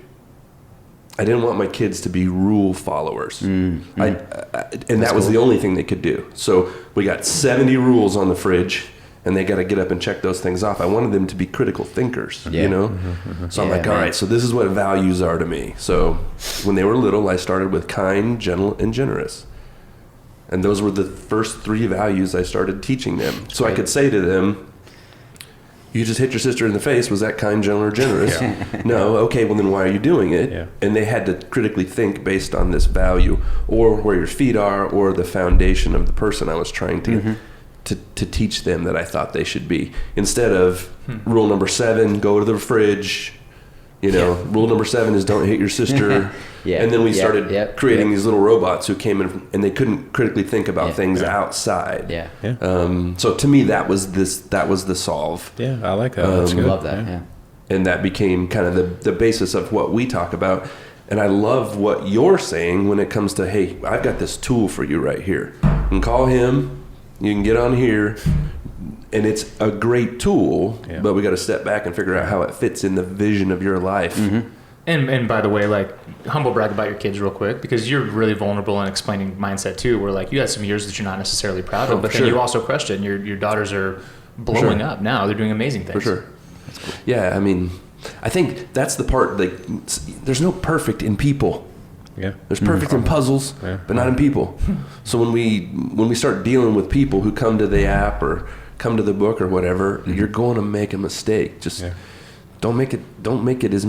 I didn't want my kids to be rule followers. Mm-hmm. And that was the only thing they could do. So we got 70 rules on the fridge, and they got to get up and check those things off. I wanted them to be critical thinkers, Mm-hmm. So I'm like, all right, so this is what values are to me. So when they were little, I started with kind, gentle, and generous. And those were the first 3 values I started teaching them. So I could say to them, You just hit your sister in the face. Was that kind, gentle, or generous? No. Okay, well then why are you doing it? Yeah. And they had to critically think based on this value, or where your feet are, or the foundation of the person I was trying to teach them that I thought they should be. Instead of rule number 7, go to the fridge. Rule number 7 is don't hit your sister. And then we started creating these little robots who came in and they couldn't critically think about things outside. So to me, that was the solve. Yeah, I like that. That's good. Love that. Yeah. And that became kind of the basis of what we talk about. And I love what you're saying when it comes to, hey, I've got this tool for you right here. You can call him. You can get on here. And it's a great tool, but we got to step back and figure out how it fits in the vision of your life. And by the way, like, humble brag about your kids real quick, because you're really vulnerable in explaining mindset too, where like you had some years that you're not necessarily proud of, but then you also crushed it, and your daughters are blowing up now. They're doing amazing things. For sure. That's cool. Yeah, I mean, I think that's the part, like, there's no perfect in people. Yeah. There's perfect in puzzles, but not in people. So when we start dealing with people who come to the app or come to the book or whatever, you're going to make a mistake. Just don't make it as,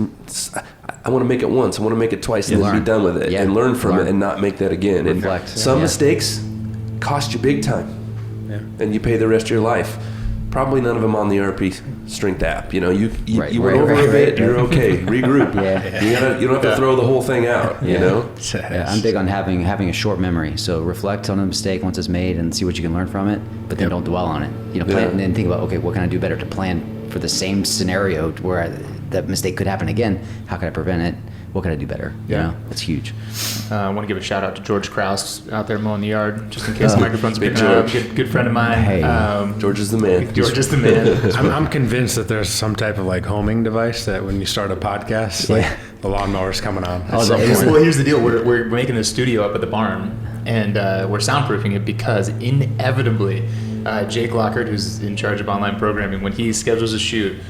I want to make it once. I want to make it twice and then be done with it and learn from it and not make that again. Reflect. And some mistakes cost you big time and you pay the rest of your life. Probably none of them on the RPstrength app. You went over a bit, you're okay. Regroup. You don't have to throw the whole thing out, you know? I'm big on having a short memory. So reflect on a mistake once it's made and see what you can learn from it, but then don't dwell on it. Plan and then think about, okay, what can I do better to plan for the same scenario where that mistake could happen again? How can I prevent it? What can I do better? That's huge. I want to give a shout out to George Krause out there mowing the yard, just in case the microphone's picking up. Good friend of mine. Hey. George is the man. George is the man. I'm convinced that there's some type of like homing device that when you start a podcast, like the lawnmower's coming on. Well, here's the deal. We're making a studio up at the barn, and we're soundproofing it because inevitably, Jake Lockhart, who's in charge of online programming, when he schedules a shoot,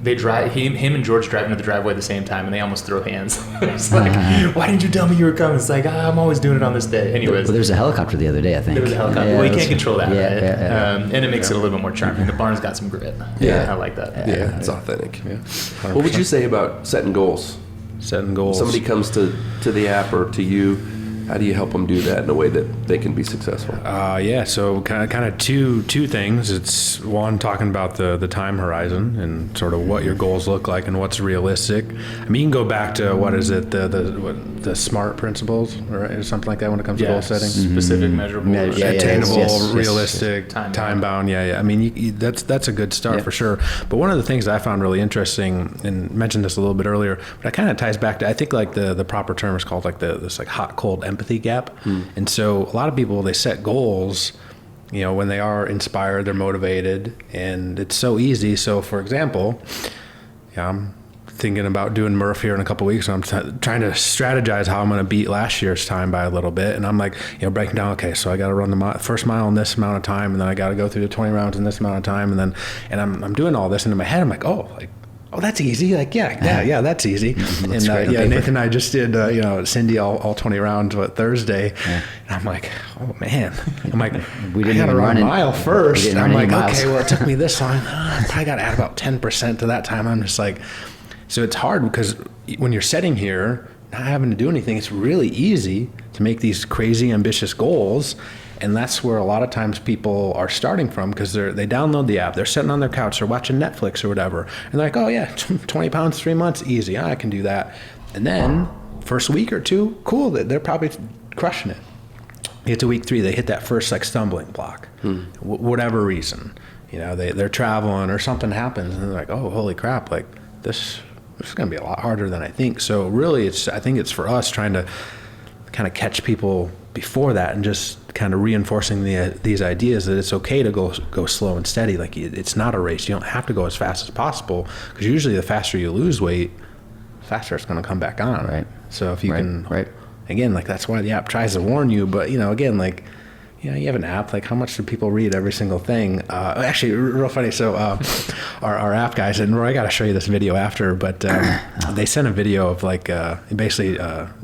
they drive him and George drive into the driveway at the same time, and they almost throw hands. It's like, why didn't you tell me you were coming? It's like, I'm always doing it on this day. Anyways, well, there's a helicopter the other day, I think. There was a helicopter. Well, you can't control that, right? Yeah. And it makes it a little bit more charming. The barn's got some grit. I like that. Yeah, it's authentic. What would you say about setting goals? Setting goals. Somebody comes to the app or to you. How do you help them do that in a way that they can be successful? So kind of two things. It's one, talking about the time horizon and sort of what your goals look like and what's realistic. I mean, you can go back to what is it, the SMART principles or something like that when it comes to goal setting. Specific, measurable, attainable, realistic, time bound. I mean, that's a good start for sure. But one of the things I found really interesting, and mentioned this a little bit earlier, but it kind of ties back to, I think like the proper term is called like this like hot cold empathy gap. And so a lot of people, they set goals, when they are inspired, they're motivated, and it's so easy. So for example, I'm thinking about doing Murph here in a couple of weeks, and I'm trying to strategize how I'm going to beat last year's time by a little bit. And I'm like, breaking down, okay, so I got to run the first mile in this amount of time, and then I got to go through the 20 rounds in this amount of time. And I'm doing all this, and in my head, I'm like, oh, that's easy. Like, that's easy. And Nathan and I just did, Cindy all 20 rounds Thursday. And I'm like, oh man. I'm like, we didn't gotta run a mile first. I'm like, miles. okay, well, it took me this long. I probably got to add about 10% to that time. I'm just like, so it's hard because when you're sitting here, not having to do anything, it's really easy to make these crazy ambitious goals. And that's where a lot of times people are starting from, because they download the app, they're sitting on their couch, they're watching Netflix or whatever, and they're like, oh yeah, 20 pounds, 3 months, easy, I can do that. And then first week or two, cool, they're probably crushing it. You get to week 3, they hit that first like stumbling block, whatever reason. They're traveling or something happens, and they're like, oh, holy crap, like this is going to be a lot harder than I think. So really, I think it's for us trying to kind of catch people before that and just kind of reinforcing these ideas that it's okay to go slow and steady. Like, it's not a race. You don't have to go as fast as possible, because usually the faster you lose weight, the faster it's going to come back on. Right. So if you can, again, like that's why the app tries to warn you. But again, like you have an app. Like, how much do people read every single thing? Actually, real funny. So our app guys, and Roy, I got to show you this video after, but they sent a video of like basically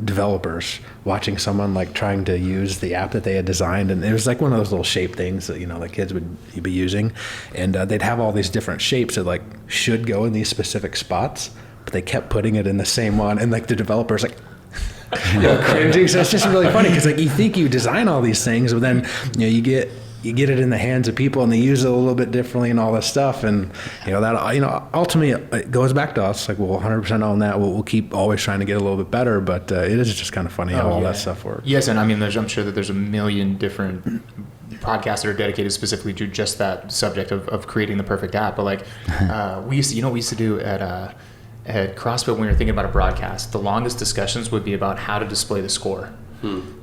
developers watching someone like trying to use the app that they had designed. And it was like one of those little shape things that, like kids would be using. And they'd have all these different shapes that like should go in these specific spots, but they kept putting it in the same one. And like the developers like, cringing. So it's just really funny because like you think you design all these things, but then you get it in the hands of people and they use it a little bit differently and all this stuff, and that ultimately it goes back to us. Like we'll 100% own that. We'll keep always trying to get a little bit better, but it is just kind of funny how all that stuff works. Yes, and I mean, I'm sure that there's a million different podcasts that are dedicated specifically to just that subject of creating the perfect app. But like we used to do at CrossFit, when we were thinking about a broadcast, the longest discussions would be about how to display the score.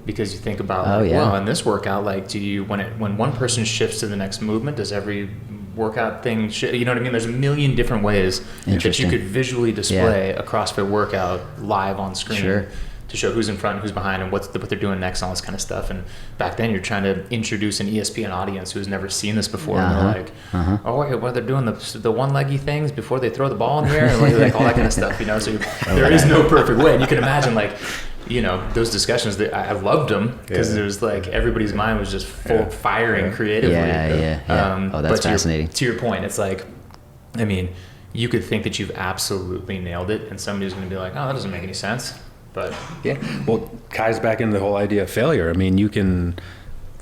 Because you think about, well, in this workout, like, when one person shifts to the next movement, does every workout thing you know what I mean? There's a million different ways that you could visually display a CrossFit workout live on screen to show who's in front, who's behind, and what they're doing next, and all this kind of stuff. And back then, you're trying to introduce an ESPN audience who's never seen this before, and they're like, oh, wait, what, they're doing the one-leggy things before they throw the ball in the air, and like all that kind of stuff, So there is no perfect way. And you can imagine, like, those discussions, that I loved them because it was like everybody's mind was just firing creatively. That's fascinating. To your point, it's like, I mean, you could think that you've absolutely nailed it, and somebody's going to be like, oh, that doesn't make any sense. But well, ties back into the whole idea of failure. I mean, you can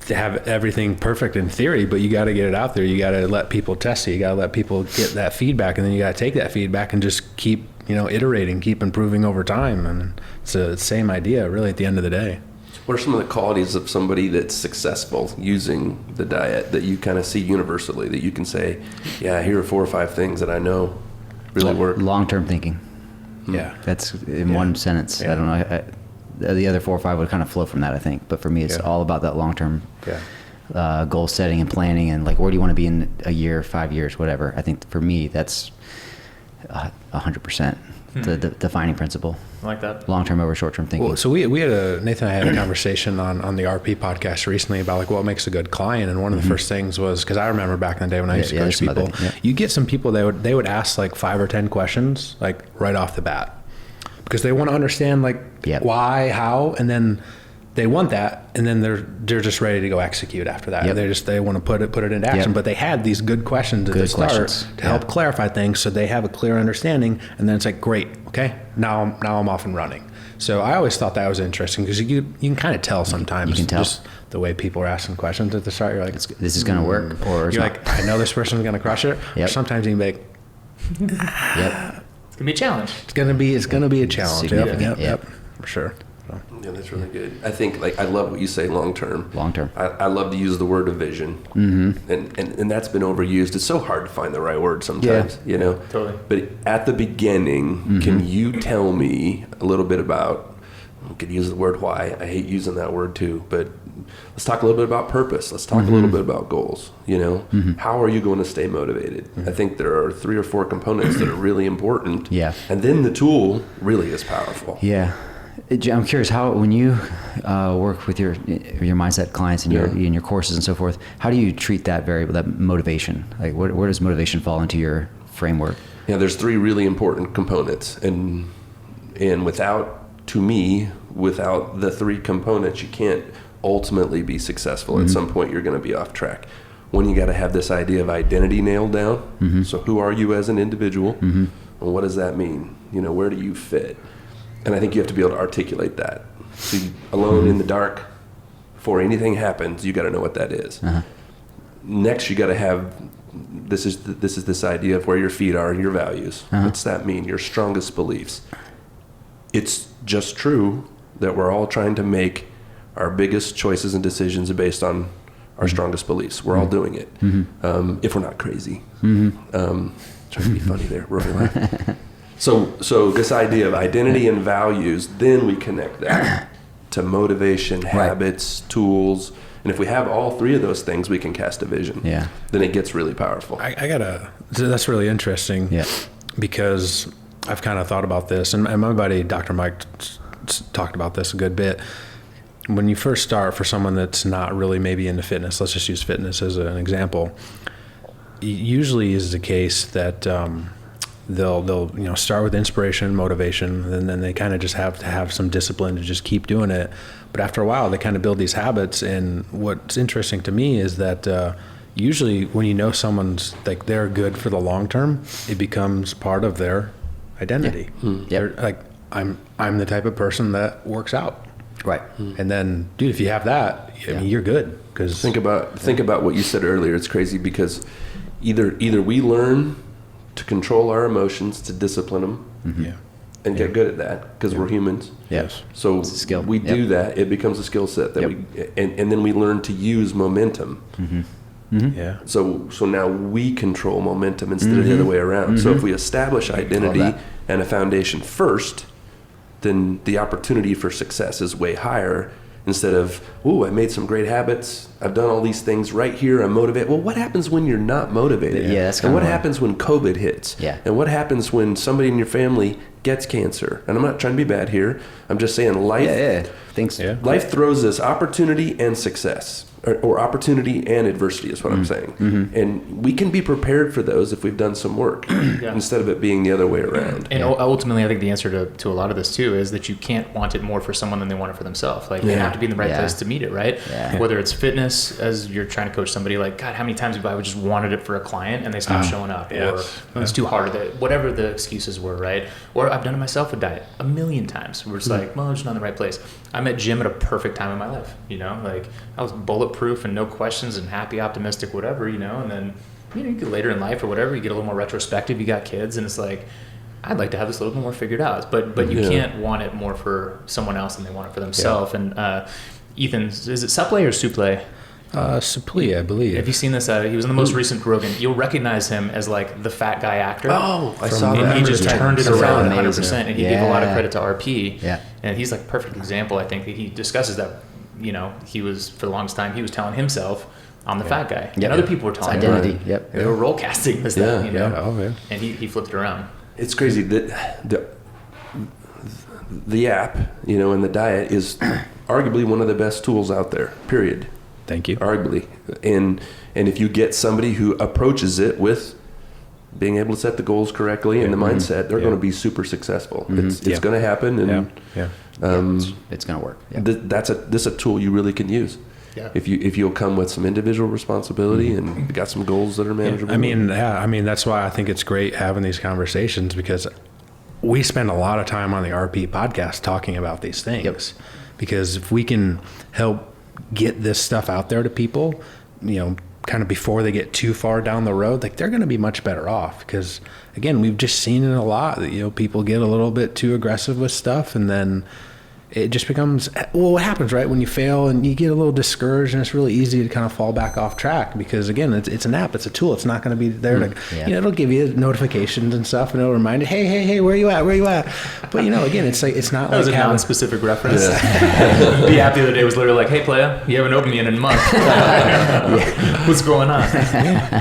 have everything perfect in theory, but you got to get it out there. You got to let people test it. You got to let people get that feedback, and then you got to take that feedback and just keep iterating, keep improving over time. And it's the same idea really at the end of the day. What are some of the qualities of somebody that's successful using the diet that you kind of see universally, that you can say, here are 4 or 5 things that I know really work? Long-term thinking. Yeah. That's in one sentence. I don't know. The other 4 or 5 would kind of flow from that, I think. But for me, it's all about that long-term goal setting and planning, and like, where do you want to be in a year, 5 years, whatever. I think for me, that's 100% the defining principle. I like that. Long-term over short-term thinking. Well, so we had Nathan and I had a conversation on the RP podcast recently about like what makes a good client, and one of the first things was, because I remember back in the day when I used to coach people, you get some people they would ask like 5 or 10 questions like right off the bat, because they want to understand like why, how, and then they want that, and then they're just ready to go execute after that. They want to put it into action. But they had these good questions at the start to help clarify things, so they have a clear understanding. And then it's like, great, okay, now I'm off and running. So I always thought that was interesting, because you can kind of tell sometimes. You can tell just the way people are asking questions at the start. You're like, this is going to work, or you're like, I know this person's going to crush it. Or sometimes you can be like, it's gonna be a challenge. It's gonna be a challenge. Yep, for sure. Yeah, that's really good. I think, like, I love what you say, long-term. Long-term. I love to use the word of vision. And that's been overused. It's so hard to find the right word sometimes, Totally. But at the beginning, can you tell me a little bit about, I could use the word why. I hate using that word too, but let's talk a little bit about purpose. Let's talk a little bit about goals. How are you going to stay motivated? I think there are 3 or 4 components that are really important. And then the tool really is powerful. I'm curious, how, when you work with your mindset clients and your courses and so forth, how do you treat that variable, that motivation? Like, where does motivation fall into your framework? There's 3 really important components, and without the 3 components, you can't ultimately be successful. At some point, you're going to be off track. One, you got to have this idea of identity nailed down. So who are you as an individual, and what does that mean? Where do you fit? And I think you have to be able to articulate that. So alone in the dark, before anything happens, you got to know what that is. Next, you got to have this idea of where your feet are and your values. What's that mean? Your strongest beliefs. It's just true that we're all trying to make our biggest choices and decisions based on our strongest beliefs. We're all doing it, if we're not crazy. Trying to be funny there, really laugh. So this idea of identity and values, then we connect that to motivation, habits, tools. And if we have all 3 of those things, we can cast a vision. Then it gets really powerful. That's really interesting. Because I've kind of thought about this, and my buddy, Dr. Mike, talked about this a good bit. when you first start, for someone that's not really maybe into fitness, let's just use fitness as an example, usually is the case that they'll start with inspiration and motivation, and then they kind of just have to have some discipline to just keep doing it. But after a while, they kind of build these habits. And what's interesting to me is that usually when you know someone's like they're good for the long term, it becomes part of their identity. They're like, I'm the type of person that works out. Right. And then, dude, if you have that, I mean, you're good. Because think about what you said earlier. It's crazy because either we learn to control our emotions, to discipline them, and get good at that because we're humans. Yes. So it's a skill. we do that. It becomes a skill set that and then we learn to use momentum. Yeah. So now we control momentum instead of the other way around. So if we establish identity and a foundation first, then the opportunity for success is way higher. Instead of, ooh, I made some great habits. I've done all these things right here. I'm motivated. Well, what happens when you're not motivated? Yeah, that's and what happens when COVID hits? Yeah. And what happens when somebody in your family gets cancer? And I'm not trying to be bad here. I'm just saying life throws us opportunity and success. Or opportunity and adversity is what I'm saying. And we can be prepared for those if we've done some work instead of it being the other way around. And ultimately, I think the answer to a lot of this too is that you can't want it more for someone than they want it for themselves. Like they have to be in the right place to meet it, right? Yeah. Whether it's fitness, as you're trying to coach somebody, like, God, how many times have I just wanted it for a client and they stopped showing up? Or it's too hard, whatever the excuses were, right? Or I've done it myself with diet a million times. We're just like, well, I'm just not in the right place. I'm at gym at a perfect time in my life, like I was bulletproof and no questions and happy, optimistic, whatever, and then you get later in life or whatever, you get a little more retrospective, you got kids, and it's like, I'd like to have this a little bit more figured out, but you can't want it more for someone else than they want it for themselves. And Ethan, is it supple or souple? Supple, I believe. Have you seen this? He was in the most recent Rogan. You'll recognize him as like the fat guy actor. Oh, I saw that. And he just turned it around 100%, and he gave a lot of credit to RP. Yeah. And he's like a perfect example. I think that he discusses that. He was, for the longest time, he was telling himself, I'm the fat guy. And other people were telling him. Identity. Right. They were role casting this thing, Oh, man. And he flipped it around. It's crazy that the app, and the diet is arguably one of the best tools out there, period. Thank you. Arguably. And if you get somebody who approaches it with being able to set the goals correctly and the mindset, they're going to be super successful. It's going to happen. And it's going to work. Yeah. This is a tool you really can use. Yeah. If you'll come with some individual responsibility and got some goals that are manageable. I mean, that's why I think it's great having these conversations, because we spend a lot of time on the RP podcast talking about these things. Because if we can help get this stuff out there to people, kind of before they get too far down the road, like they're going to be much better off. Because again, we've just seen it a lot that, people get a little bit too aggressive with stuff, and then it just becomes, well, what happens, right? When you fail and you get a little discouraged, and it's really easy to kind of fall back off track, because again, it's an app, it's a tool. It's not going to be there to, it'll give you notifications and stuff, and it'll remind you, hey, where you at? But again, it's like, it's not that like was a non-specific reference. The app the other day was literally like, hey, playa, you haven't opened me in a month. What's going on?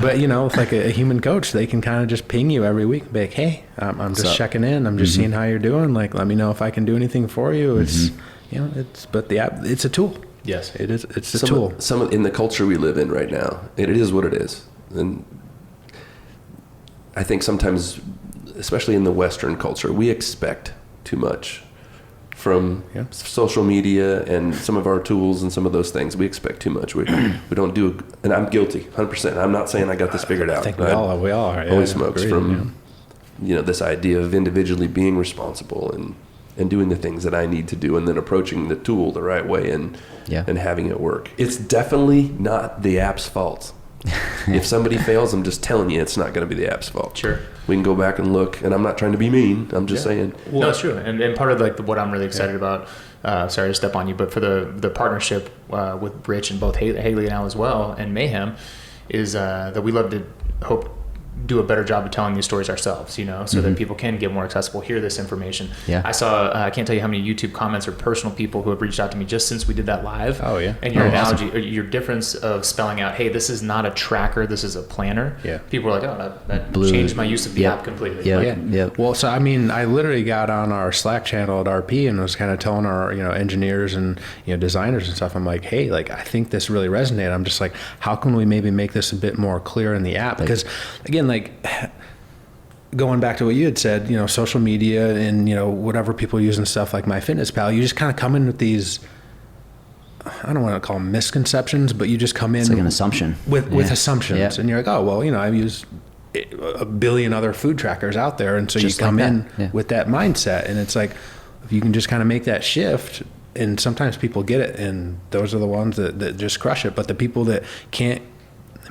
But with like a human coach, they can kind of just ping you every week and be like, hey, I'm just checking in. I'm just seeing how you're doing. Like, let me know if I can do anything for you. It's, but the app, it's a tool. Yes, it is. It's a tool. In the culture we live in right now, it is what it is. And I think sometimes, especially in the Western culture, we expect too much from social media and some of our tools and some of those things. We expect too much. We don't do, and I'm guilty, 100%. I'm not saying I got this figured out. I think we all are. Holy smokes, from this idea of individually being responsible and doing the things that I need to do, and then approaching the tool the right way and having it work. It's definitely not the app's fault. If somebody fails, I'm just telling you, it's not going to be the app's fault. Sure. We can go back and look, and I'm not trying to be mean. I'm just saying. Well, no, it's true. And part of what I'm really excited about, sorry to step on you, but for the partnership with Rich and both Haley and Al as well, and Mayhem, is that we love to hope do a better job of telling these stories ourselves, so that people can get more accessible, hear this information. Yeah. I saw, I can't tell you how many YouTube comments or personal people who have reached out to me just since we did that live. Oh, yeah. And your analogy, or your difference of spelling out, hey, this is not a tracker, this is a planner. Yeah. People are like, oh, that changed my use of the app completely. Yeah. Well, so I mean, I literally got on our Slack channel at RP and was kind of telling our, engineers and, designers and stuff. I'm like, hey, like, I think this really resonated. I'm just like, how can we maybe make this a bit more clear in the app? Because again, like, going back to what you had said, social media and, whatever people use and stuff like MyFitnessPal, you just kind of come in with these, I don't want to call them misconceptions, but you just come in. It's like an assumption. With assumptions. Yeah. And you're like, oh, well, I've used a billion other food trackers out there. And so just you come in with that mindset. And it's like, if you can just kind of make that shift, and sometimes people get it, and those are the ones that just crush it. But the people that can't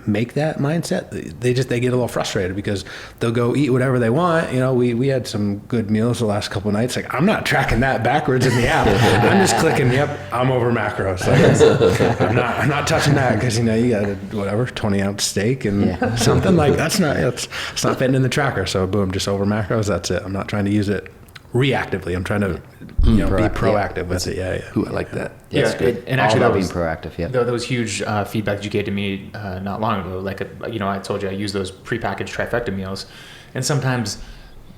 make that mindset, they get a little frustrated because they'll go eat whatever they want. We had some good meals the last couple of nights. Like, I'm not tracking that backwards in the app. I'm just clicking, yep, I'm over macros. Like, I'm not touching that because you got a 20-ounce steak and something like it's not fitting in the tracker. So boom, just over macros. That's it. I'm not trying to use it reactively. I'm trying to be proactive with it. Ooh, I like that. Yeah, and actually that was being proactive. Yeah, that was huge feedback that you gave to me not long ago. Like, I told you I use those prepackaged trifecta meals, and sometimes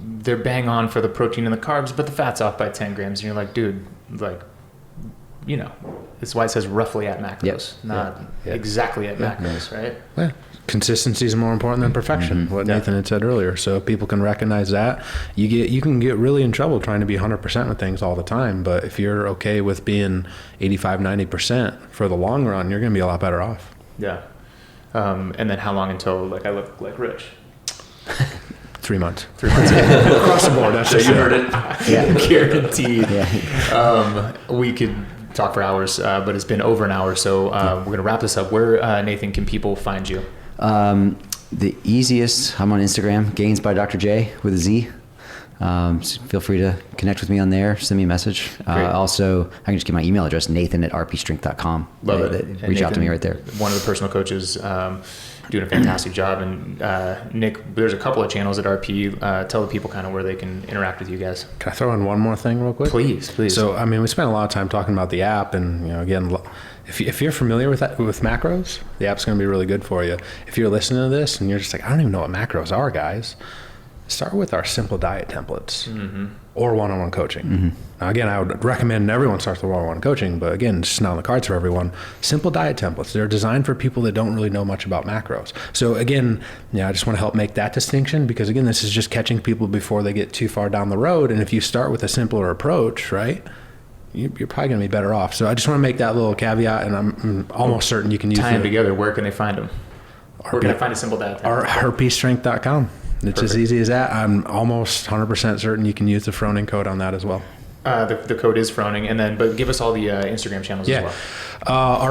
they're bang on for the protein and the carbs, but the fat's off by 10 grams, and you're like, dude, like, that's why it says roughly at macros, not exactly at macros, right? Yeah. Consistency is more important than perfection, what Nathan had said earlier. So if people can recognize that, you can get really in trouble trying to be 100% with things all the time. But if you're okay with being 85, 90% for the long run, you're going to be a lot better off. Yeah. And then how long until I look like Rich? 3 months. 3 months. Across the board. That's so you heard it. Yeah. Guaranteed. Yeah. We could talk for hours, but it's been over an hour. So we're going to wrap this up. Where, Nathan, can people find you? The easiest, I'm on Instagram, Gains by Dr. J with a Z. So feel free to connect with me on there. Send me a message. Also, I can just give my email address, Nathan@RPstrength.com. Love it. Reach Nathan, out to me right there. One of the personal coaches, doing a fantastic job. And Nick, there's a couple of channels at RP. Tell the people kind of where they can interact with you guys. Can I throw in one more thing real quick? Please. So, I mean, we spent a lot of time talking about the app, and again, if you're familiar with macros, the app's going to be really good for you. If you're listening to this and you're just like, I don't even know what macros are, guys, start with our simple diet templates or one-on-one coaching. Now, again, I would recommend everyone starts with one-on-one coaching, but again, it's just not on the cards for everyone. Simple diet templates, they're designed for people that don't really know much about macros. So again, I just want to help make that distinction because again, this is just catching people before they get too far down the road. And if you start with a simpler approach, right, you're probably going to be better off. So I just want to make that little caveat, and I'm almost certain you can use Tie them together. Where can they find them? Where can I find a simple diet template? RPstrength.com. It's Perfect. as easy as that. I'm almost 100% certain you can use the Froning code on that as well. The code is Froning, but give us all the Instagram channels as well.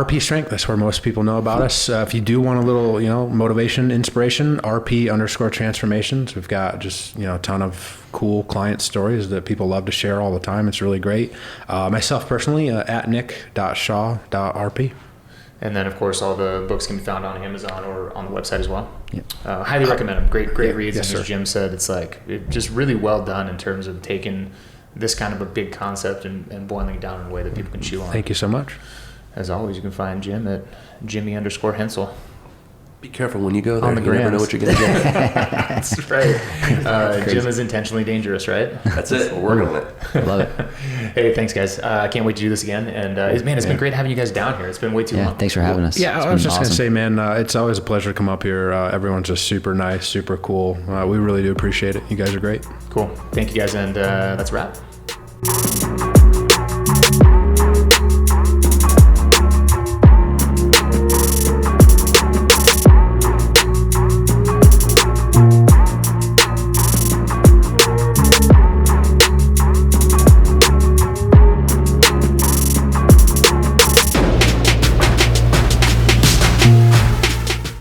RP Strength, that's where most people know about us. If you do want a little, motivation, inspiration, RP_transformations. We've got just, a ton of cool client stories that people love to share all the time. It's really great. Myself personally, at nick.shaw.rp. And then, of course, all the books can be found on Amazon or on the website as well. Yep. Highly recommend them. Great reads. Yes, and as Jim said, it's just really well done in terms of taking this kind of a big concept and boiling it down in a way that people can chew on. Thank you so much. As always, you can find Jim at Jimmy_Hensel. Be careful when you go there. On the you never know what you're going to get. That's right. Jim is intentionally dangerous, right? That's it. We're working on it. Love it. Hey, thanks, guys. I can't wait to do this again. And it's been great having you guys down here. It's been way too long. Thanks for having us. Yeah, I was just going to say, man, it's always a pleasure to come up here. Everyone's just super nice, super cool. We really do appreciate it. You guys are great. Cool. Thank you, guys. And that's a wrap.